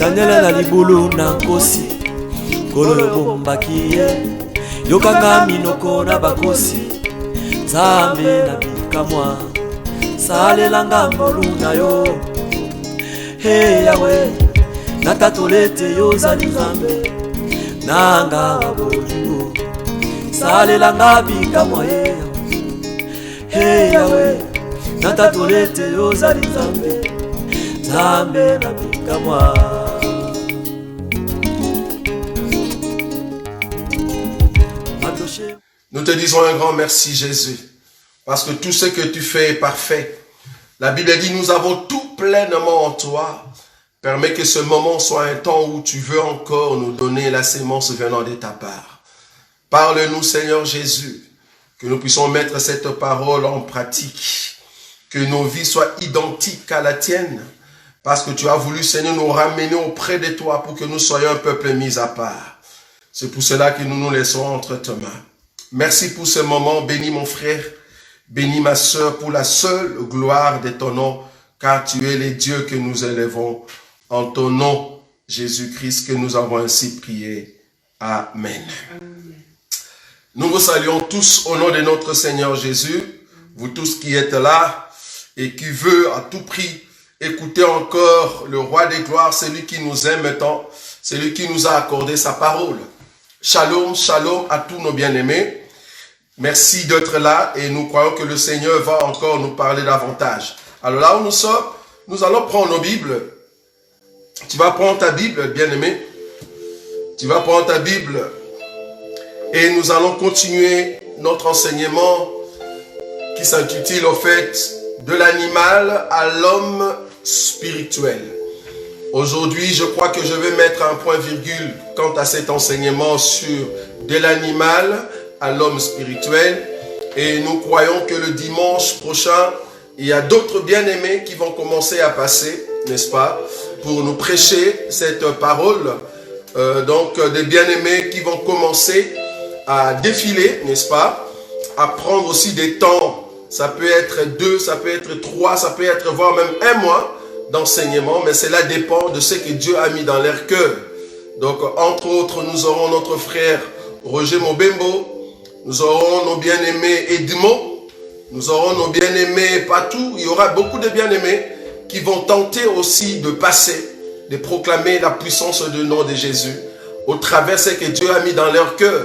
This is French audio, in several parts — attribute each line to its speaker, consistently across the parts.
Speaker 1: Daniel na libulu na nkosi Kolo bombaki ye Yokanga minoko na bakosi Nzambe na bikamwa Salelanga mbolu na yo Hey Yahweh Natatolete yo zali Nzambe Nanga wabolingo Salelanga bikamwa ye Hey Yahweh Natatolete yo zali Nzambe Nzambe na bikamwa.
Speaker 2: Nous te disons un grand merci Jésus, parce que tout ce que tu fais est parfait. La Bible dit nous avons tout pleinement en toi. Permets que ce moment soit un temps où tu veux encore nous donner la sémence venant de ta part. Parle-nous Seigneur Jésus, que nous puissions mettre cette parole en pratique, que nos vies soient identiques à la tienne, parce que tu as voulu Seigneur nous ramener auprès de toi pour que nous soyons un peuple mis à part. C'est pour cela que nous nous laissons entre tes mains. Merci pour ce moment. Bénis mon frère, bénis ma sœur pour la seule gloire de ton nom, car tu es le Dieu que nous élevons. En ton nom, Jésus-Christ, que nous avons ainsi prié. Amen. Amen. Nous vous saluons tous au nom de notre Seigneur Jésus, vous tous qui êtes là et qui veut à tout prix écouter encore le roi des gloires, celui qui nous aime tant, celui qui nous a accordé sa parole. Shalom, shalom à tous nos bien-aimés. Merci d'être là et nous croyons que le Seigneur va encore nous parler davantage. Alors là où nous sommes, nous allons prendre nos Bibles. Tu vas prendre ta Bible, bien-aimé. Tu vas prendre ta Bible et nous allons continuer notre enseignement qui s'intitule au fait de l'animal à l'homme spirituel. Aujourd'hui, je crois que je vais mettre un point virgule quant à cet enseignement sur de l'animal à l'homme spirituel. Et nous croyons que le dimanche prochain, il y a d'autres bien-aimés qui vont commencer à passer, n'est-ce pas, pour nous prêcher cette parole. Donc, des bien-aimés qui vont commencer à défiler, n'est-ce pas, à prendre aussi des temps. Ça peut être 2, ça peut être 3, ça peut être voire même 1 mois d'enseignement, mais cela dépend de ce que Dieu a mis dans leur cœur. Donc, entre autres, nous aurons notre frère Roger Mobembo, nous aurons nos bien-aimés Edmond, nous aurons nos bien-aimés Patou. Il y aura beaucoup de bien-aimés qui vont tenter aussi de passer, de proclamer la puissance du nom de Jésus au travers de ce que Dieu a mis dans leur cœur.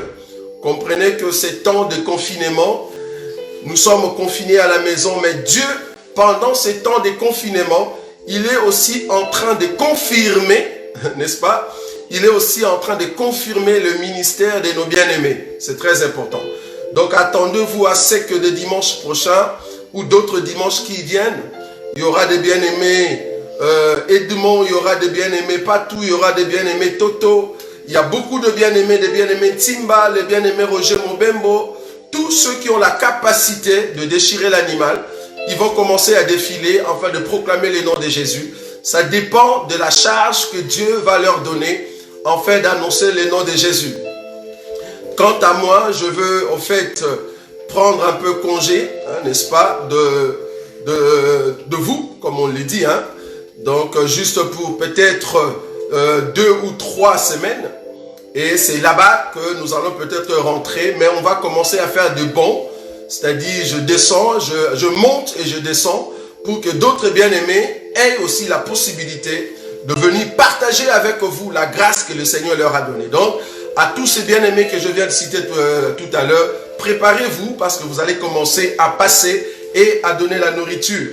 Speaker 2: Comprenez que ces temps de confinement, nous sommes confinés à la maison, mais Dieu, pendant ces temps de confinement, il est aussi en train de confirmer, n'est-ce pas? Il est aussi en train de confirmer le ministère de nos bien-aimés. C'est très important. Donc attendez-vous à ce que le dimanche prochain ou d'autres dimanches qui viennent, il y aura des bien-aimés Edmond, il y aura des bien-aimés Patou, il y aura des bien-aimés Toto. Il y a beaucoup de bien-aimés Timba, les bien-aimés Roger Mobembo. Tous ceux qui ont la capacité de déchirer l'animal, ils vont commencer à défiler afin de proclamer le nom de Jésus. Ça dépend de la charge que Dieu va leur donner afin d'annoncer le nom de Jésus. Quant à moi, je veux en fait prendre un peu congé, hein, n'est-ce pas, de vous, comme on le dit. Hein. Donc, juste pour peut-être 2 ou 3 semaines. Et c'est là-bas que nous allons peut-être rentrer, mais on va commencer à faire de bons. C'est-à-dire, je descends, je monte et je descends pour que d'autres bien-aimés aient aussi la possibilité de venir partager avec vous la grâce que le Seigneur leur a donnée. Donc, à tous ces bien-aimés que je viens de citer tout à l'heure, préparez-vous parce que vous allez commencer à passer et à donner la nourriture.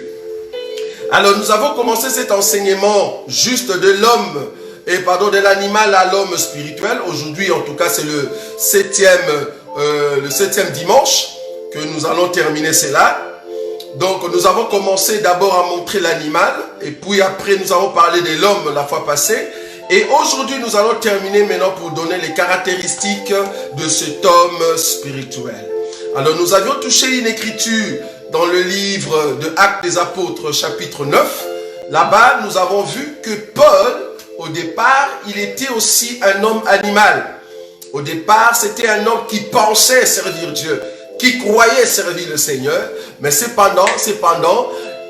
Speaker 2: Alors, nous avons commencé cet enseignement juste de l'homme, de l'animal à l'homme spirituel. Aujourd'hui, en tout cas, c'est le septième dimanche que nous allons terminer cela. Donc, nous avons commencé d'abord à montrer l'animal et puis après, nous avons parlé de l'homme la fois passée. Et aujourd'hui, nous allons terminer maintenant pour donner les caractéristiques de cet homme spirituel. Alors, nous avions touché une écriture dans le livre de Actes des Apôtres, chapitre 9. Là-bas, nous avons vu que Paul, au départ, il était aussi un homme animal. Au départ, c'était un homme qui pensait servir Dieu, qui croyait servir le Seigneur, mais cependant,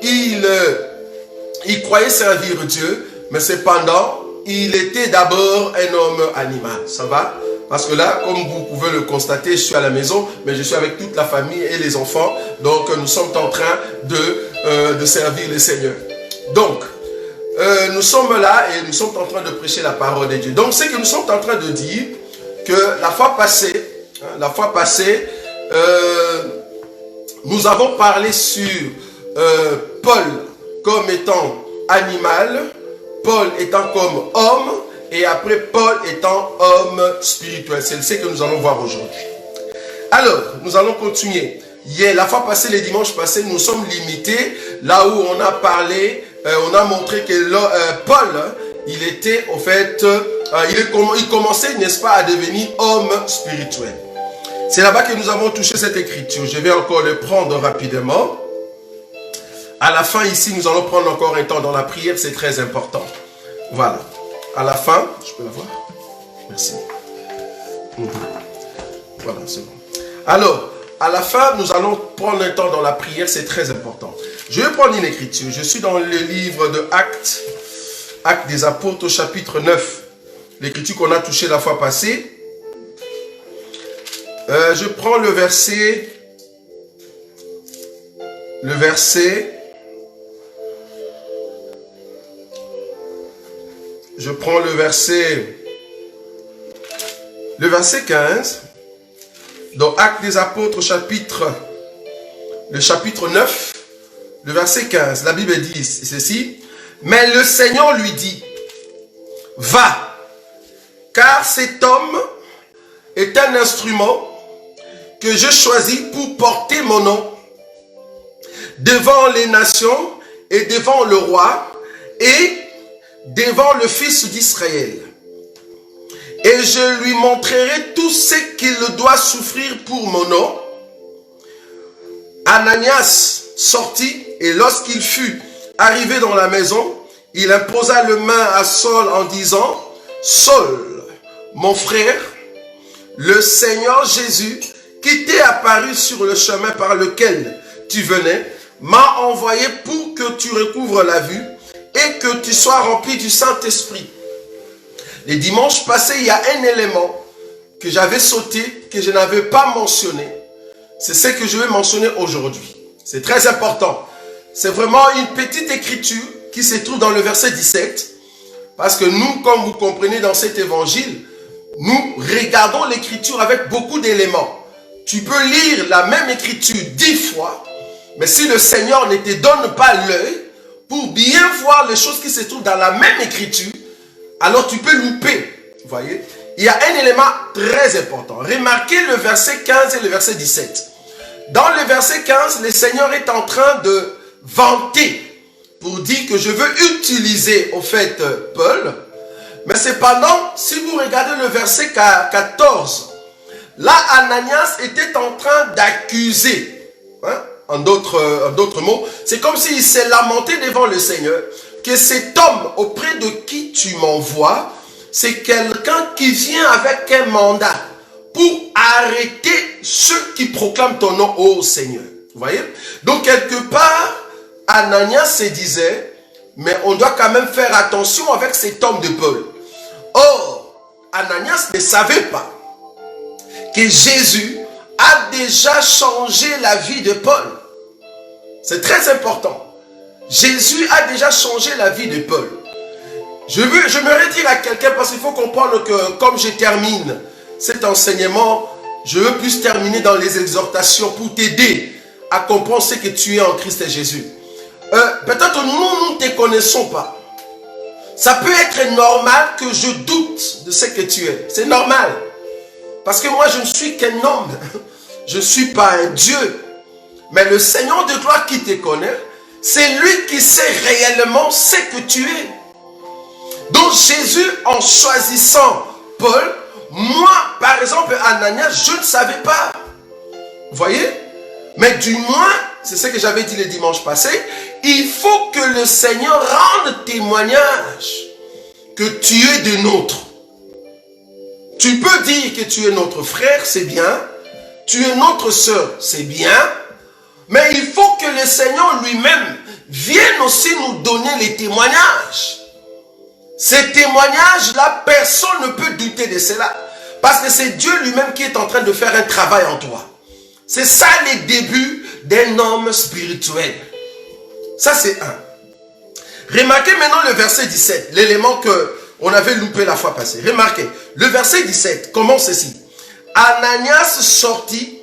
Speaker 2: il croyait servir Dieu, mais cependant, il était d'abord un homme animal. Ça va? Parce que là, comme vous pouvez le constater, je suis à la maison, mais je suis avec toute la famille et les enfants. Donc, nous sommes en train de servir le Seigneur. Donc, nous sommes là et nous sommes en train de prêcher la parole de Dieu. Donc, c'est que nous sommes en train de dire que la fois passée, nous avons parlé sur Paul comme étant animal, Paul étant comme homme, et après Paul étant homme spirituel. C'est ce que nous allons voir aujourd'hui. Alors, nous allons continuer. Hier, la fois passée, les dimanches passés, nous sommes limités là où on a parlé, on a montré que Paul, il était au fait, il commençait, n'est-ce pas, à devenir homme spirituel. C'est là-bas que nous avons touché cette écriture. Je vais encore le prendre rapidement. À la fin, ici, nous allons prendre encore un temps dans la prière, c'est très important. Voilà. À la fin, je peux la voir? Merci. Voilà, c'est bon. Alors, à la fin, nous allons prendre un temps dans la prière, c'est très important. Je vais prendre une écriture. Je suis dans le livre de Actes, Actes des Apôtres, chapitre 9. L'écriture qu'on a touchée la fois passée. Je prends le verset. Je prends le verset 15, dans Actes des Apôtres, le chapitre 9, le verset 15. La Bible dit ceci: mais le Seigneur lui dit, va, car cet homme est un instrument que je choisis pour porter mon nom devant les nations et devant le roi et devant le fils d'Israël. Et je lui montrerai tout ce qu'il doit souffrir pour mon nom. Ananias sortit, et lorsqu'il fut arrivé dans la maison, il imposa le main à Saul en disant, Saul, mon frère, le Seigneur Jésus, qui t'est apparu sur le chemin par lequel tu venais, m'a envoyé pour que tu recouvres la vue et que tu sois rempli du Saint-Esprit. Les dimanches passés, il y a un élément que j'avais sauté, que je n'avais pas mentionné. C'est ce que je vais mentionner aujourd'hui. C'est très important. C'est vraiment une petite écriture qui se trouve dans le verset 17. Parce que nous, comme vous comprenez dans cet évangile, nous regardons l'écriture avec beaucoup d'éléments. Tu peux lire la même écriture 10 fois, mais si le Seigneur ne te donne pas l'œil pour bien voir les choses qui se trouvent dans la même écriture, alors tu peux louper. Vous voyez? Il y a un élément très important. Remarquez le verset 15 et le verset 17. Dans le verset 15, le Seigneur est en train de vanter pour dire que je veux utiliser au fait Paul. Mais cependant, si vous regardez le verset 14, là Ananias était en train d'accuser. En d'autres mots, c'est comme s'il s'est lamenté devant le Seigneur que cet homme auprès de qui tu m'envoies, c'est quelqu'un qui vient avec un mandat pour arrêter ceux qui proclament ton nom au Seigneur. Vous voyez? Donc quelque part, Ananias se disait, mais on doit quand même faire attention avec cet homme de Paul. Or, Ananias ne savait pas que Jésus a déjà changé la vie de Paul. C'est très important. Jésus a déjà changé la vie de Paul. Je me dire à quelqu'un, parce qu'il faut comprendre que comme je termine cet enseignement, je veux plus terminer dans les exhortations pour t'aider à comprendre ce que tu es en Christ Jésus. Peut-être nous ne te connaissons pas. Ça peut être normal que je doute de ce que tu es. C'est normal. Parce que moi, je ne suis qu'un homme. Je ne suis pas un Dieu. Mais le Seigneur de gloire qui te connaît, c'est lui qui sait réellement ce que tu es. Donc Jésus, en choisissant Paul, moi, par exemple, Ananias, je ne savais pas. Vous voyez? Mais du moins, c'est ce que j'avais dit le dimanche passé, il faut que le Seigneur rende témoignage que tu es de nôtre. Tu peux dire que tu es notre frère, c'est bien. Tu es notre sœur, c'est bien. Mais il faut que le Seigneur lui-même vienne aussi nous donner les témoignages. Ces témoignages-là, personne ne peut douter de cela. Parce que c'est Dieu lui-même qui est en train de faire un travail en toi. C'est ça les débuts d'un homme spirituel. Ça c'est un. Remarquez maintenant le verset 17, l'élément qu'on avait loupé la fois passée. Remarquez, le verset 17 commence ceci. Ananias sortit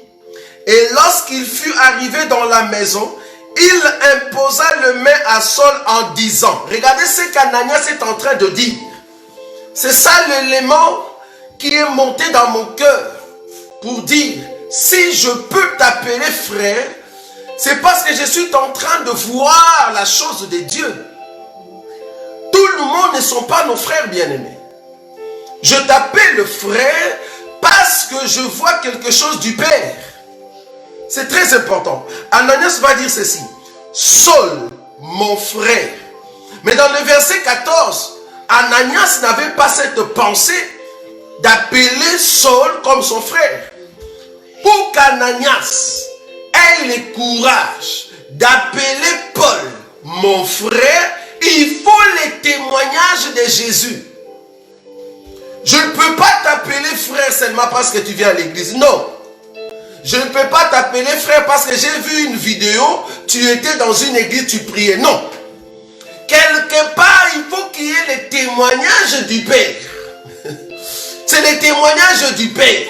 Speaker 2: et lorsqu'il fut arrivé dans la maison, il imposa le main à Saul en disant, regardez ce qu'Ananias est en train de dire. C'est ça l'élément qui est monté dans mon cœur pour dire, si je peux t'appeler frère, c'est parce que je suis en train de voir la chose de Dieu. Tout le monde ne sont pas nos frères bien-aimés. Je t'appelle frère parce que je vois quelque chose du Père. C'est très important. Ananias va dire ceci. Saul, mon frère. Mais dans le verset 14, Ananias n'avait pas cette pensée d'appeler Saul comme son frère. Pour qu'Ananias ait le courage d'appeler Paul mon frère, il faut les témoignages de Jésus. Je ne peux pas t'appeler frère seulement parce que tu viens à l'église. Non. Je ne peux pas t'appeler frère parce que j'ai vu une vidéo, tu étais dans une église, tu priais. Non. Quelque part, il faut qu'il y ait les témoignages du Père. C'est les témoignages du Père.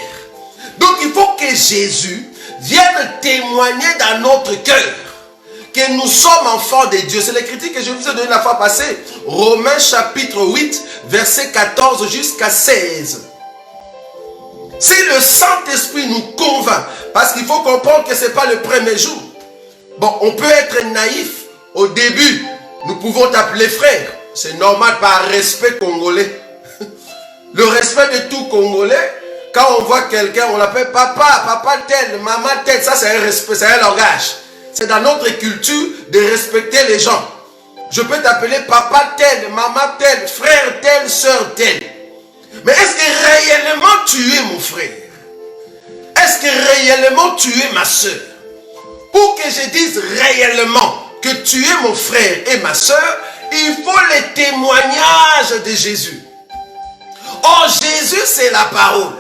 Speaker 2: Donc il faut que Jésus vienne témoigner dans notre cœur que nous sommes enfants de Dieu. C'est l'écriture que je vous ai donnée la fois passée. Romains chapitre 8, verset 14 jusqu'à 16. Si le Saint-Esprit nous convainc, parce qu'il faut comprendre que ce n'est pas le premier jour. Bon, on peut être naïf. Au début, nous pouvons t'appeler frère. C'est normal par respect congolais. Le respect de tout Congolais, quand on voit quelqu'un, on l'appelle papa, papa tel, maman tel. Ça, c'est un respect, c'est un langage. C'est dans notre culture de respecter les gens. Je peux t'appeler papa tel, maman tel, frère tel, soeur tel. Mais est-ce que réellement tu es mon frère? Est-ce que réellement tu es ma soeur? Pour que je dise réellement que tu es mon frère et ma soeur, il faut les témoignages de Jésus. Oh, Jésus, c'est la parole.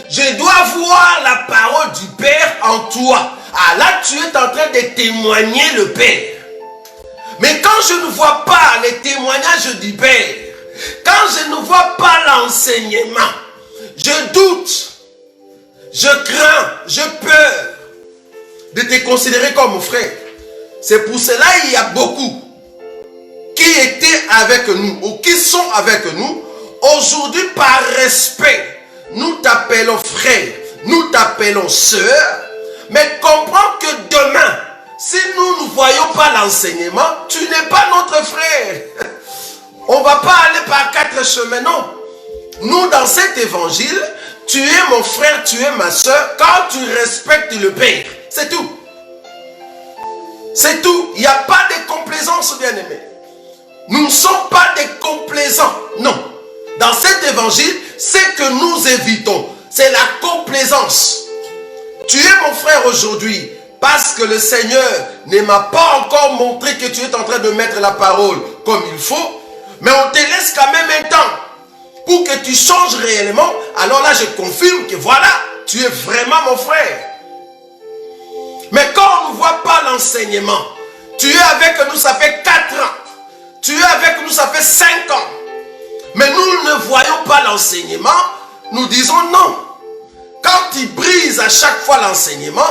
Speaker 2: Je dois voir la parole du Père en toi. Ah, là, tu es en train de témoigner le Père. Mais quand je ne vois pas les témoignages du Père, quand je ne vois pas l'enseignement, je doute, je crains, je peur de te considérer comme mon frère. C'est pour cela qu'il y a beaucoup qui étaient avec nous ou qui sont avec nous. Aujourd'hui, par respect, nous t'appelons frère, nous t'appelons sœur, mais comprends que demain, si nous ne voyons pas l'enseignement, tu n'es pas notre frère. On ne va pas aller par 4 chemins, non. Nous, dans cet évangile, tu es mon frère, tu es ma soeur, quand tu respectes le Père. C'est tout. C'est tout. Il n'y a pas de complaisance, bien-aimé. Nous ne sommes pas des complaisants, non. Dans cet évangile, ce que nous évitons, c'est la complaisance. Tu es mon frère aujourd'hui parce que le Seigneur ne m'a pas encore montré que tu es en train de mettre la parole comme il faut, mais on te laisse quand même un temps pour que tu changes réellement. Alors là, je confirme que voilà, tu es vraiment mon frère. Mais quand on ne voit pas l'enseignement, tu es avec nous, ça fait 4 ans. Tu es avec nous, ça fait 5 ans. Mais nous ne voyons pas l'enseignement, nous disons non. Quand tu brises à chaque fois l'enseignement,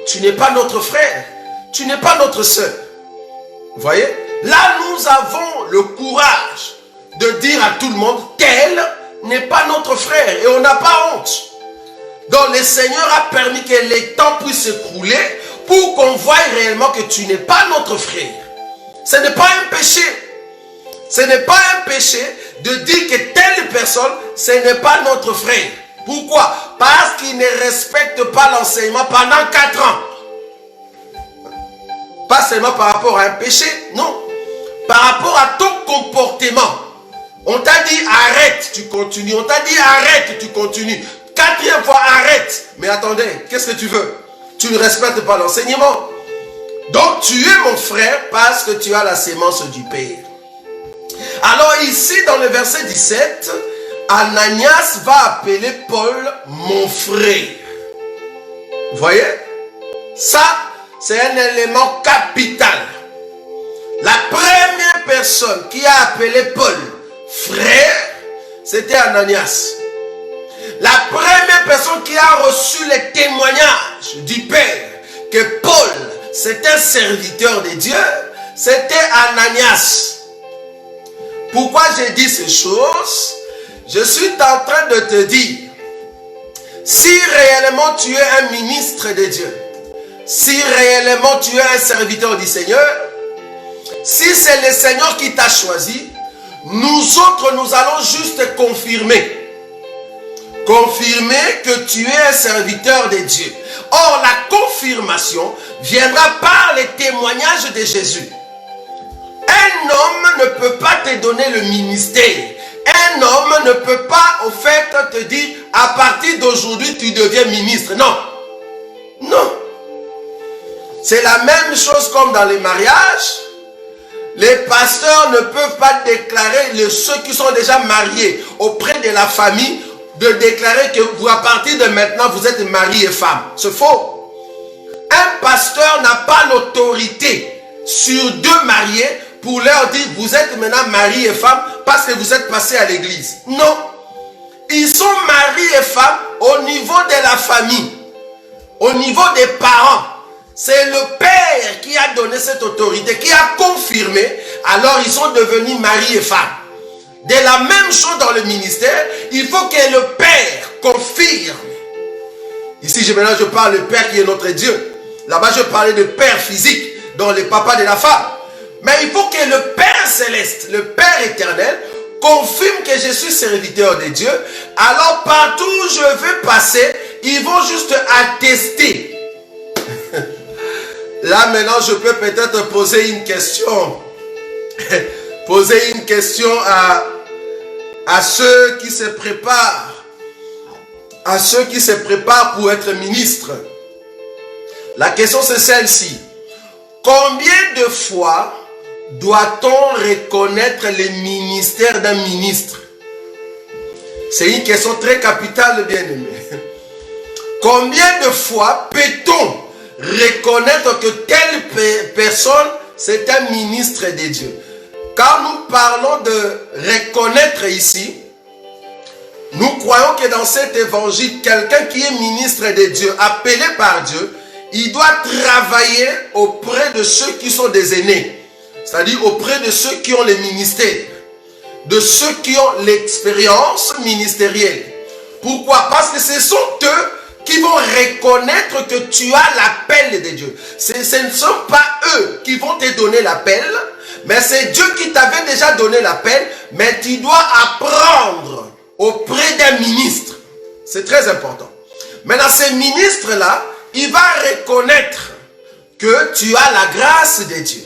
Speaker 2: tu n'es pas notre frère, tu n'es pas notre soeur. Vous voyez? Là, nous avons le courage de dire à tout le monde, tel n'est pas notre frère et on n'a pas honte. Donc le Seigneur a permis que les temps puissent s'écrouler pour qu'on voie réellement que tu n'es pas notre frère. Ce n'est pas un péché. Ce n'est pas un péché de dire que telle personne, ce n'est pas notre frère. Pourquoi? Parce qu'il ne respecte pas l'enseignement pendant 4 ans. Pas seulement par rapport à un péché, non. Par rapport à ton comportement. On t'a dit arrête, tu continues. On t'a dit arrête, tu continues. 4e fois arrête. Mais attendez, qu'est-ce que tu veux? Tu ne respectes pas l'enseignement. Donc tu es mon frère parce que tu as la sémence du Père. Alors ici, dans le verset 17, Ananias va appeler Paul mon frère. Vous voyez? Ça, c'est un élément capital. La première personne qui a appelé Paul frère, c'était Ananias. La première personne qui a reçu les témoignages du Père que Paul, c'est un serviteur de Dieu, c'était Ananias. Pourquoi j'ai dit ces choses? Je suis en train de te dire, si réellement tu es un ministre de Dieu, si réellement tu es un serviteur du Seigneur, si c'est le Seigneur qui t'a choisi, nous autres, nous allons juste confirmer que tu es un serviteur de Dieu. Or, la confirmation viendra par les témoignages de Jésus. Un homme ne peut pas te donner le ministère. Un homme ne peut pas, au fait, te dire, à partir d'aujourd'hui, tu deviens ministre. Non. Non. C'est la même chose comme dans les mariages. Les pasteurs ne peuvent pas déclarer, ceux qui sont déjà mariés auprès de la famille, de déclarer que vous, à partir de maintenant, vous êtes mari et femme. C'est faux. Un pasteur n'a pas l'autorité sur deux mariés pour leur dire, vous êtes maintenant mari et femme parce que vous êtes passé à l'église. Non. Ils sont mari et femme au niveau de la famille, au niveau des parents. C'est le Père qui a donné cette autorité, qui a confirmé, alors ils sont devenus mari et femme. De la même chose dans le ministère, il faut que le Père confirme. Ici, maintenant, je parle du Père qui est notre Dieu. Là-bas, je parlais de Père physique, dont le papa de la femme. Mais il faut que le Père céleste, le Père éternel, confirme que je suis serviteur de Dieu. Alors, partout où je vais passer, ils vont juste attester. Là, maintenant, je peux peut-être poser une question. Poser une question à ceux qui se préparent. À ceux qui se préparent pour être ministres. La question, c'est celle-ci. Combien de fois doit-on reconnaître le ministère d'un ministre? C'est une question très capitale, bien-aimé. Combien de fois peut-on reconnaître que telle personne, c'est un ministre de Dieu? Quand nous parlons de reconnaître ici, nous croyons que dans cet évangile, quelqu'un qui est ministre de Dieu, appelé par Dieu, il doit travailler auprès de ceux qui sont des aînés. C'est-à-dire auprès de ceux qui ont le ministère, de ceux qui ont l'expérience ministérielle. Pourquoi? Parce que ce sont eux qui vont reconnaître que tu as l'appel de Dieu. Ce ne sont pas eux qui vont te donner l'appel, mais c'est Dieu qui t'avait déjà donné l'appel, mais tu dois apprendre auprès d'un ministre. C'est très important. Maintenant, ce ministre-là, il va reconnaître que tu as la grâce de Dieu.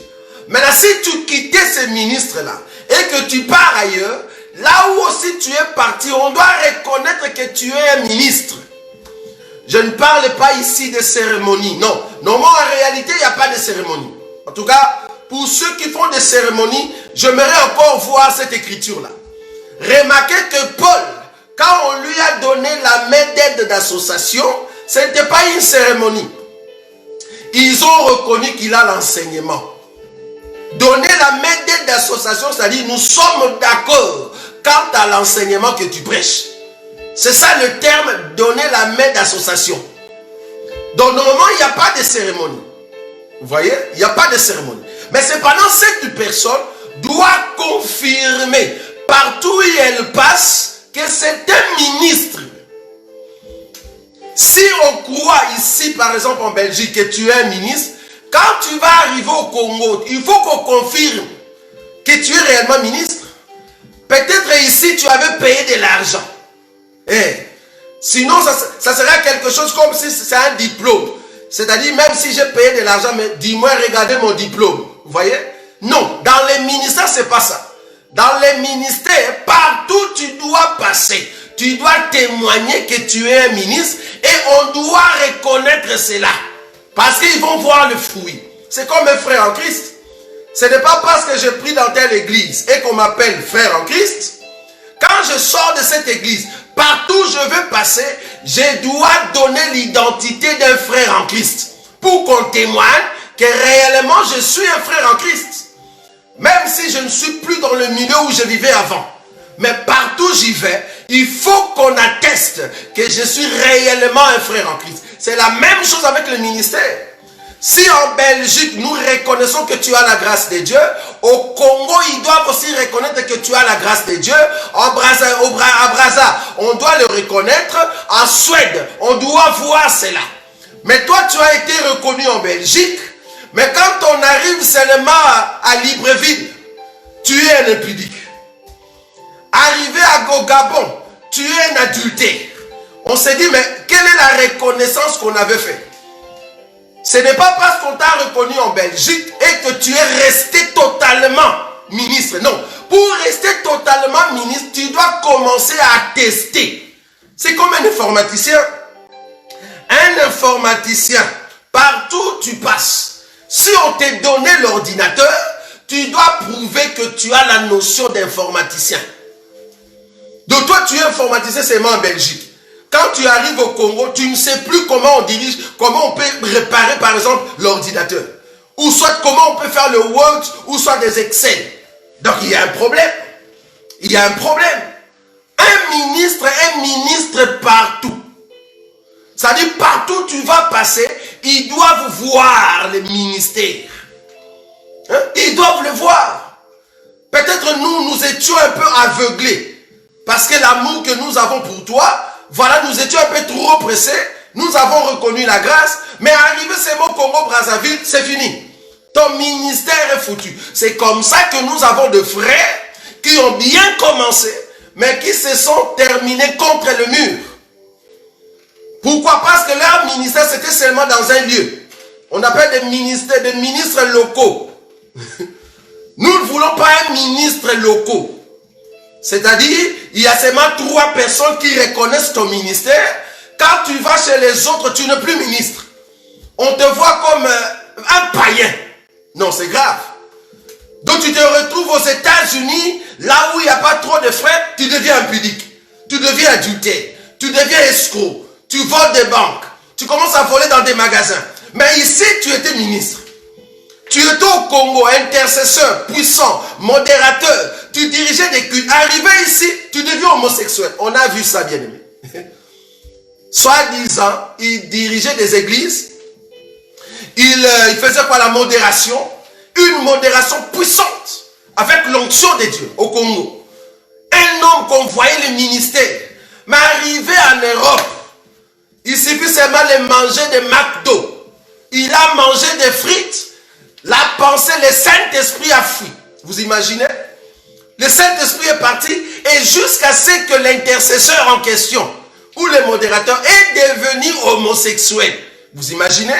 Speaker 2: Maintenant, si tu quittais ce ministre-là et que tu pars ailleurs, là où aussi tu es parti, on doit reconnaître que tu es un ministre. Je ne parle pas ici de cérémonie. Non. Normalement, en réalité, il n'y a pas de cérémonie. En tout cas, pour ceux qui font des cérémonies, j'aimerais encore voir cette écriture-là. Remarquez que Paul, quand on lui a donné la main d'aide d'association, ce n'était pas une cérémonie. Ils ont reconnu qu'il a l'enseignement. Donner la main d'aide d'association, c'est-à-dire nous sommes d'accord quant à l'enseignement que tu prêches. C'est ça le terme, donner la main d'association. Donc normalement, il n'y a pas de cérémonie. Vous voyez, il n'y a pas de cérémonie. Mais cependant, cette personne doit confirmer partout où elle passe que c'est un ministre. Si on croit ici, par exemple en Belgique, que tu es un ministre, quand tu vas arriver au Congo, il faut qu'on confirme que tu es réellement ministre. Peut-être ici, tu avais payé de l'argent. Sinon, ça serait quelque chose comme si c'est un diplôme. C'est-à-dire, même si j'ai payé de l'argent, mais dis-moi, regardez mon diplôme. Vous voyez? Non, dans les ministères, c'est pas ça. Dans les ministères, partout tu dois passer. Tu dois témoigner que tu es un ministre et on doit reconnaître cela. Parce qu'ils vont voir le fruit. C'est comme un frère en Christ. Ce n'est pas parce que j'ai pris dans telle église et qu'on m'appelle frère en Christ. Quand je sors de cette église, partout où je veux passer, je dois donner l'identité d'un frère en Christ. Pour qu'on témoigne que réellement je suis un frère en Christ. Même si je ne suis plus dans le milieu où je vivais avant. Mais partout où j'y vais, il faut qu'on atteste que je suis réellement un frère en Christ. C'est la même chose avec le ministère. Si en Belgique, nous reconnaissons que tu as la grâce de Dieu, au Congo, ils doivent aussi reconnaître que tu as la grâce de Dieu. À Brazza, on doit le reconnaître. En Suède, on doit voir cela. Mais toi, tu as été reconnu en Belgique. Mais quand on arrive seulement à Libreville, tu es un impudique. Arrivé à Gabon, tu es un adultère. On s'est dit, mais quelle est la reconnaissance qu'on avait faite? Ce n'est pas parce qu'on t'a reconnu en Belgique et que tu es resté totalement ministre. Non. Pour rester totalement ministre, tu dois commencer à attester. C'est comme un informaticien. Un informaticien, partout où tu passes, si on t'a donné l'ordinateur, tu dois prouver que tu as la notion d'informaticien. Donc toi, tu es informaticien seulement en Belgique. Quand tu arrives au Congo, tu ne sais plus comment on dirige, comment on peut réparer par exemple l'ordinateur. Ou soit comment on peut faire le Word, ou soit des Excel. Donc il y a un problème. Il y a un problème. Un ministre est ministre partout. C'est-à-dire partout où tu vas passer, ils doivent voir le ministère. Hein? Ils doivent le voir. Peut-être nous étions un peu aveuglés. Parce que l'amour que nous avons pour toi, voilà, nous étions un peu trop pressés. Nous avons reconnu la grâce. Mais arrivé seulement au Congo-Brazzaville, c'est fini. Ton ministère est foutu. C'est comme ça que nous avons des frères qui ont bien commencé, mais qui se sont terminés contre le mur. Pourquoi? Parce que leur ministère, c'était seulement dans un lieu. On appelle des ministres locaux. Nous ne voulons pas un ministre local. C'est-à-dire, il y a seulement 3 personnes qui reconnaissent ton ministère. Quand tu vas chez les autres, tu n'es plus ministre. On te voit comme un païen. Non, c'est grave. Donc tu te retrouves aux États-Unis, là où il n'y a pas trop de frères, tu deviens impudique. Tu deviens adultère. Tu deviens escroc. Tu voles des banques. Tu commences à voler dans des magasins. Mais ici, tu étais ministre. Tu étais au Congo, intercesseur, puissant, modérateur. Tu dirigeais des cultes. Arrivé ici, tu deviens homosexuel. On a vu ça, bien aimé. Soi-disant, il dirigeait des églises. Il faisait quoi? La modération. Une modération puissante. Avec l'onction de Dieu au Congo. Un homme qu'on voyait le ministère. Mais arrivé en Europe, il suffit seulement de manger des McDo. Il a mangé des frites. La pensée, le Saint-Esprit a fui. Vous imaginez? Le Saint-Esprit est parti et jusqu'à ce que l'intercesseur en question ou le modérateur est devenu homosexuel. Vous imaginez?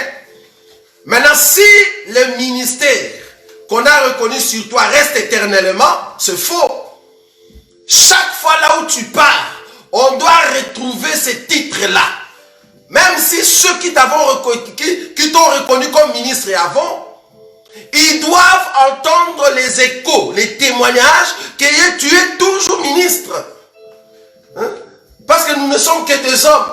Speaker 2: Maintenant, si le ministère qu'on a reconnu sur toi reste éternellement, c'est faux. Chaque fois là où tu pars, on doit retrouver ce titre-là. Même si ceux qui t'ont reconnu comme ministre avant, ils doivent entendre les échos, les témoignages que tu es toujours ministre. Hein? Parce que nous ne sommes que des hommes.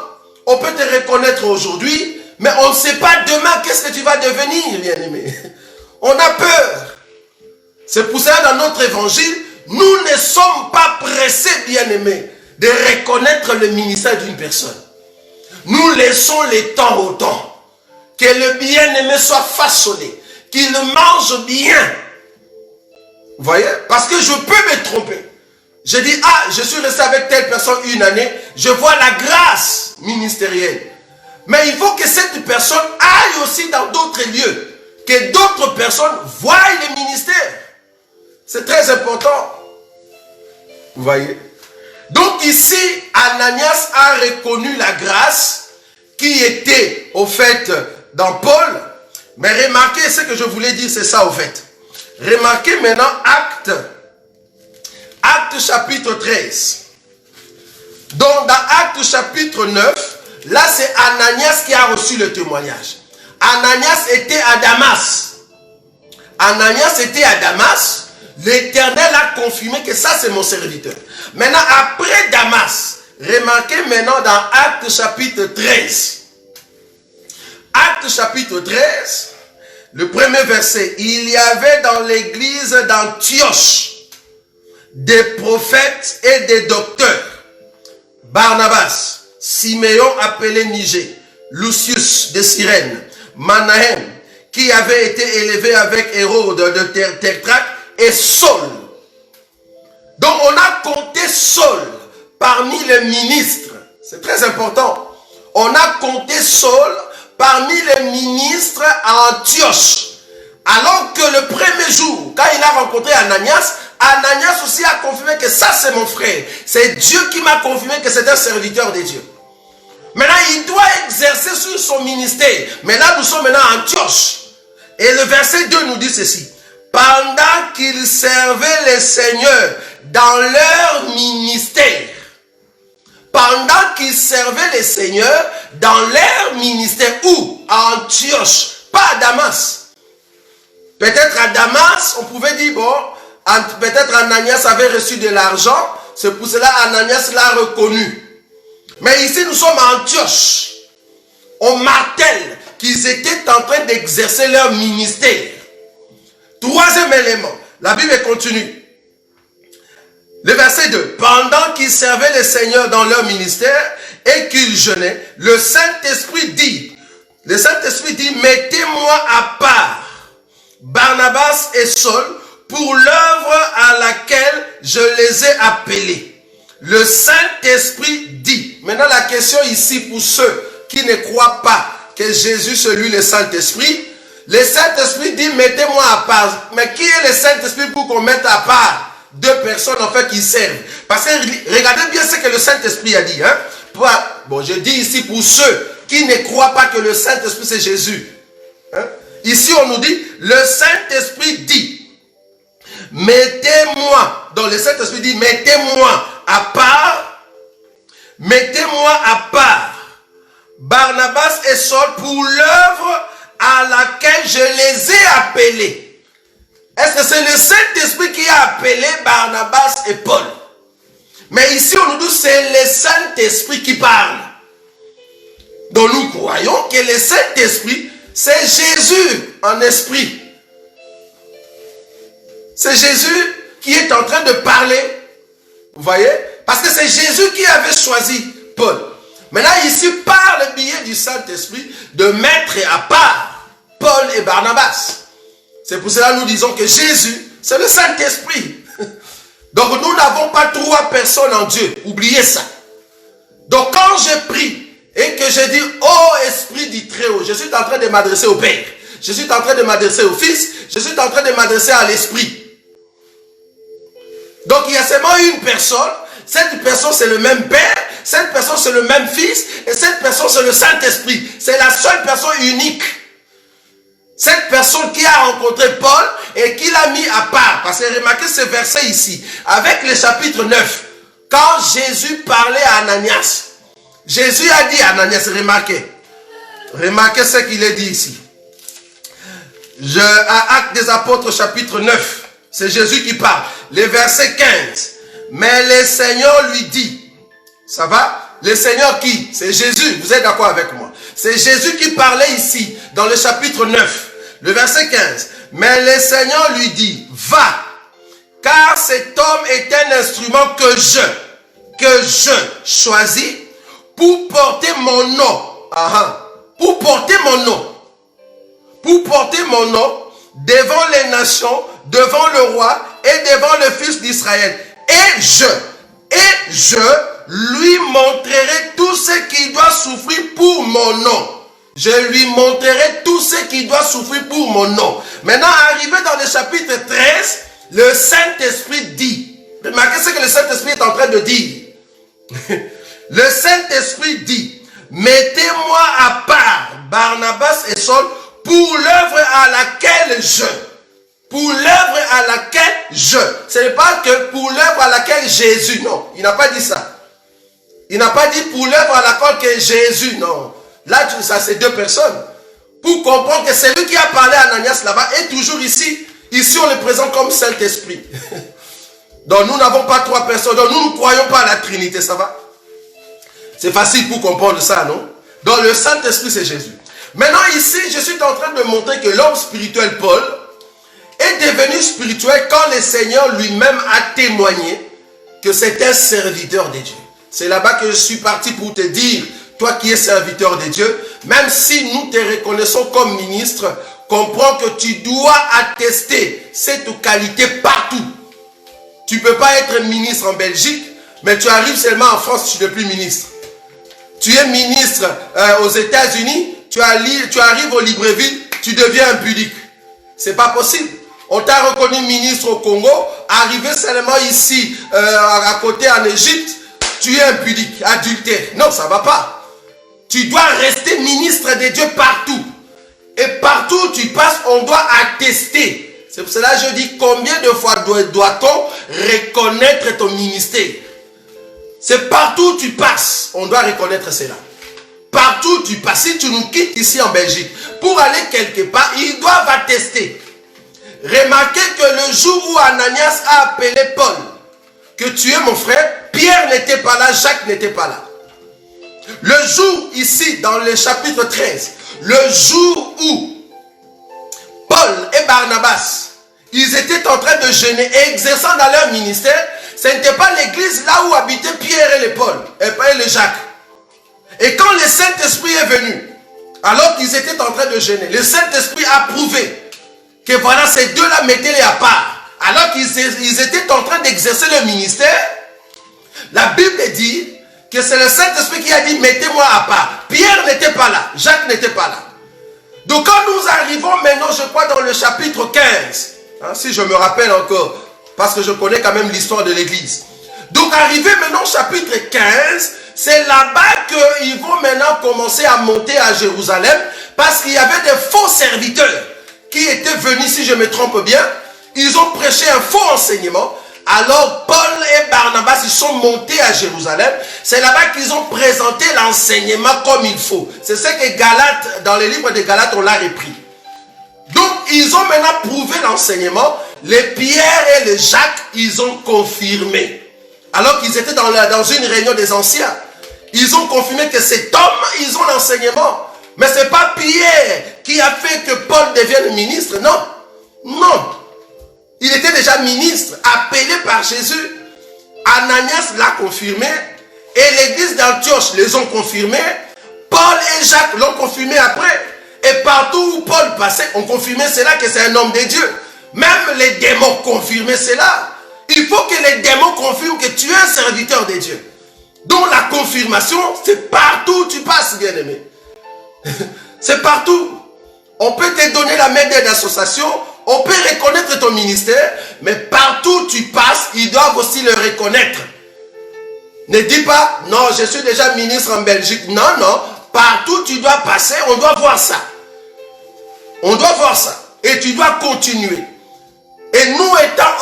Speaker 2: On peut te reconnaître aujourd'hui, mais on ne sait pas demain qu'est-ce que tu vas devenir, bien-aimé. On a peur. C'est pour ça dans notre évangile, nous ne sommes pas pressés, bien-aimés, de reconnaître le ministère d'une personne. Nous laissons les temps au temps. Que le bien-aimé soit façonné. Qu'il mange bien. Vous voyez? Parce que je peux me tromper. Je dis, ah, je suis resté avec telle personne une année. Je vois la grâce ministérielle. Mais il faut que cette personne aille aussi dans d'autres lieux. Que d'autres personnes voient le ministère. C'est très important. Vous voyez? Donc ici, Ananias a reconnu la grâce qui était au fait dans Paul. Mais remarquez ce que je voulais dire, c'est ça au fait. Remarquez maintenant Acte chapitre 13. Donc dans Acte chapitre 9, là c'est Ananias qui a reçu le témoignage. Ananias était à Damas. Ananias était à Damas. L'Éternel a confirmé que ça c'est mon serviteur. Maintenant, après Damas, remarquez maintenant dans Actes chapitre 13. Actes chapitre 13, le premier verset. Il y avait dans l'église d'Antioche des prophètes et des docteurs. Barnabas, Siméon appelé Niger, Lucius de Cyrène, Manahem, qui avait été élevé avec Hérode de Tertraque, et Saul. Donc on a compté Saul parmi les ministres. C'est très important. On a compté Saul parmi les ministres à Antioche. Alors que le premier jour, quand il a rencontré Ananias, Ananias aussi a confirmé que ça c'est mon frère. C'est Dieu qui m'a confirmé que c'est un serviteur de Dieu. Maintenant, il doit exercer sur son ministère. Mais là, nous sommes maintenant à Antioche. Et le verset 2 nous dit ceci. Pendant qu'ils servaient les seigneurs dans leur ministère. Pendant qu'ils servaient les seigneurs dans leur ministère. Où? À Antioche. Pas à Damas. Peut-être à Damas, on pouvait dire, bon, peut-être Ananias avait reçu de l'argent. C'est pour cela Ananias l'a reconnu. Mais ici, nous sommes à Antioche. On martèle qu'ils étaient en train d'exercer leur ministère. Troisième élément, la Bible continue. Le verset 2. Pendant qu'ils servaient les seigneurs dans leur ministère et qu'ils jeûnaient, le Saint-Esprit dit, mettez-moi à part Barnabas et Saul pour l'œuvre à laquelle je les ai appelés. Le Saint-Esprit dit. Maintenant la question ici pour ceux qui ne croient pas que Jésus c'est lui le Saint-Esprit. Le Saint-Esprit dit mettez-moi à part. Mais qui est le Saint-Esprit pour qu'on mette à part deux personnes en fait qui servent? Parce que regardez bien ce que le Saint-Esprit a dit. Hein? Bon, je dis ici pour ceux qui ne croient pas que le Saint-Esprit c'est Jésus. Hein? Ici on nous dit le Saint-Esprit dit mettez-moi. Donc le Saint-Esprit dit mettez-moi à part. Mettez-moi à part Barnabas et Saul pour l'œuvre à laquelle je les ai appelés. Est-ce que c'est le Saint-Esprit qui a appelé Barnabas et Paul? Mais ici on nous dit c'est le Saint-Esprit qui parle. Donc nous croyons que le Saint-Esprit c'est Jésus en esprit. C'est Jésus qui est en train de parler. Vous voyez? Parce que c'est Jésus qui avait choisi Paul. Maintenant ici par le biais du Saint-Esprit de mettre à part Paul et Barnabas. C'est pour cela que nous disons que Jésus c'est le Saint-Esprit. Donc nous n'avons pas trois personnes en Dieu. Oubliez ça. Donc quand je prie et que je dis oh Esprit du Très-Haut, je suis en train de m'adresser au Père. Je suis en train de m'adresser au Fils. Je suis en train de m'adresser à l'Esprit. Donc il y a seulement une personne. Cette personne c'est le même Père. Cette personne c'est le même Fils. Et cette personne c'est le Saint-Esprit. C'est la seule personne unique. Cette personne qui a rencontré Paul et qui l'a mis à part. Parce que remarquez ce verset ici. Avec le chapitre 9. Quand Jésus parlait à Ananias. Jésus a dit à Ananias, remarquez ce qu'il est dit ici. À Actes des Apôtres chapitre 9, c'est Jésus qui parle. Le verset 15. Mais le Seigneur lui dit, ça va? Le Seigneur qui? C'est Jésus, vous êtes d'accord avec moi? C'est Jésus qui parlait ici, dans le chapitre 9, le verset 15. Mais le Seigneur lui dit, va, car cet homme est un instrument que je choisis pour porter mon nom. Pour porter mon nom. Pour porter mon nom devant les nations, devant le roi et devant le fils d'Israël. Et je lui montrerai tout ce qu'il doit souffrir pour mon nom. Je lui montrerai tout ce qu'il doit souffrir pour mon nom. Maintenant, arrivé dans le chapitre 13, le Saint-Esprit dit. Remarquez ce que le Saint-Esprit est en train de dire. Le Saint-Esprit dit, mettez-moi à part Barnabas et Saul pour l'œuvre à laquelle pour l'œuvre à laquelle ce n'est pas que pour l'œuvre à laquelle Jésus, non, il n'a pas dit ça. Il n'a pas dit pour l'œuvre à laquelle que Jésus, non. Là, ça c'est deux personnes. pour comprendre que celui qui a parlé à Ananias là-bas est toujours ici. Ici, on le présente comme Saint-Esprit. Donc, nous n'avons pas trois personnes. Donc, nous ne croyons pas à la Trinité, ça va? C'est facile pour comprendre ça, non? Donc, le Saint-Esprit, c'est Jésus. Maintenant, ici, je suis en train de montrer que l'homme spirituel, Paul, est devenu spirituel quand le Seigneur lui-même a témoigné que c'est un serviteur de Dieu. C'est là-bas que je suis parti pour te dire, toi qui es serviteur de Dieu, même si nous te reconnaissons comme ministre, comprends que tu dois attester cette qualité partout. Tu ne peux pas être ministre en Belgique, mais tu arrives seulement en France, tu n'es plus ministre. Tu es ministre aux États-Unis, tu arrives au Libreville, tu deviens impudique. C'est pas possible. On t'a reconnu ministre au Congo, arrivé seulement ici, à côté en Égypte, tu es impudique, adultère. Non, ça ne va pas. Tu dois rester ministre de Dieu partout. Et partout où tu passes, on doit attester. C'est pour cela que je dis combien de fois doit-on reconnaître ton ministère. C'est partout où tu passes, on doit reconnaître cela. Partout où tu passes, si tu nous quittes ici en Belgique, pour aller quelque part, ils doivent attester. Remarquez que le jour où Ananias a appelé Paul, que tu es mon frère, Pierre n'était pas là, Jacques n'était pas là. Le jour ici, dans le chapitre 13, le jour où Paul et Barnabas, ils étaient en train de jeûner et exerçant dans leur ministère, ce n'était pas l'église là où habitaient Pierre et les Paul, et les Jacques. Et quand le Saint-Esprit est venu, alors qu'ils étaient en train de jeûner, le Saint-Esprit a prouvé que voilà, ces deux-là, mettez-les à part. Alors qu'ils étaient en train d'exercer le ministère, la Bible dit que c'est le Saint-Esprit qui a dit, mettez-moi à part. Pierre n'était pas là, Jacques n'était pas là. Donc quand nous arrivons maintenant, je crois, dans le chapitre 15, hein, si je me rappelle encore, parce que je connais quand même l'histoire de l'église. Donc arrivé maintenant au chapitre 15, c'est là-bas qu'ils vont maintenant commencer à monter à Jérusalem, parce qu'il y avait des faux serviteurs qui étaient venus, si je me trompe bien, ils ont prêché un faux enseignement. Alors Paul et Barnabas, ils sont montés à Jérusalem. C'est là-bas qu'ils ont présenté l'enseignement comme il faut. C'est ce que Galates, dans les livres de Galates, on l'a repris. Donc ils ont maintenant prouvé l'enseignement. Les Pierre et les Jacques, ils ont confirmé. Alors qu'ils étaient dans une réunion des anciens. Ils ont confirmé que cet homme, ils ont l'enseignement. Mais ce n'est pas Pierre qui a fait que Paul devienne ministre. Non. Non. Il était déjà ministre, appelé par Jésus. Ananias l'a confirmé. Et l'église d'Antioche les ont confirmés. Paul et Jacques l'ont confirmé après. Et partout où Paul passait, on confirmait cela que c'est un homme de Dieu. Même les démons confirmaient cela. Il faut que les démons confirment que tu es un serviteur de Dieu. Donc la confirmation, c'est partout où tu passes, bien-aimé. C'est partout. On peut te donner la main d'aide d'association, on peut reconnaître ton ministère, mais partout où tu passes, ils doivent aussi le reconnaître. Ne dis pas, non, je suis déjà ministre en Belgique. Non, non, partout où tu dois passer, on doit voir ça. On doit voir ça. Et tu dois continuer. Et nous étant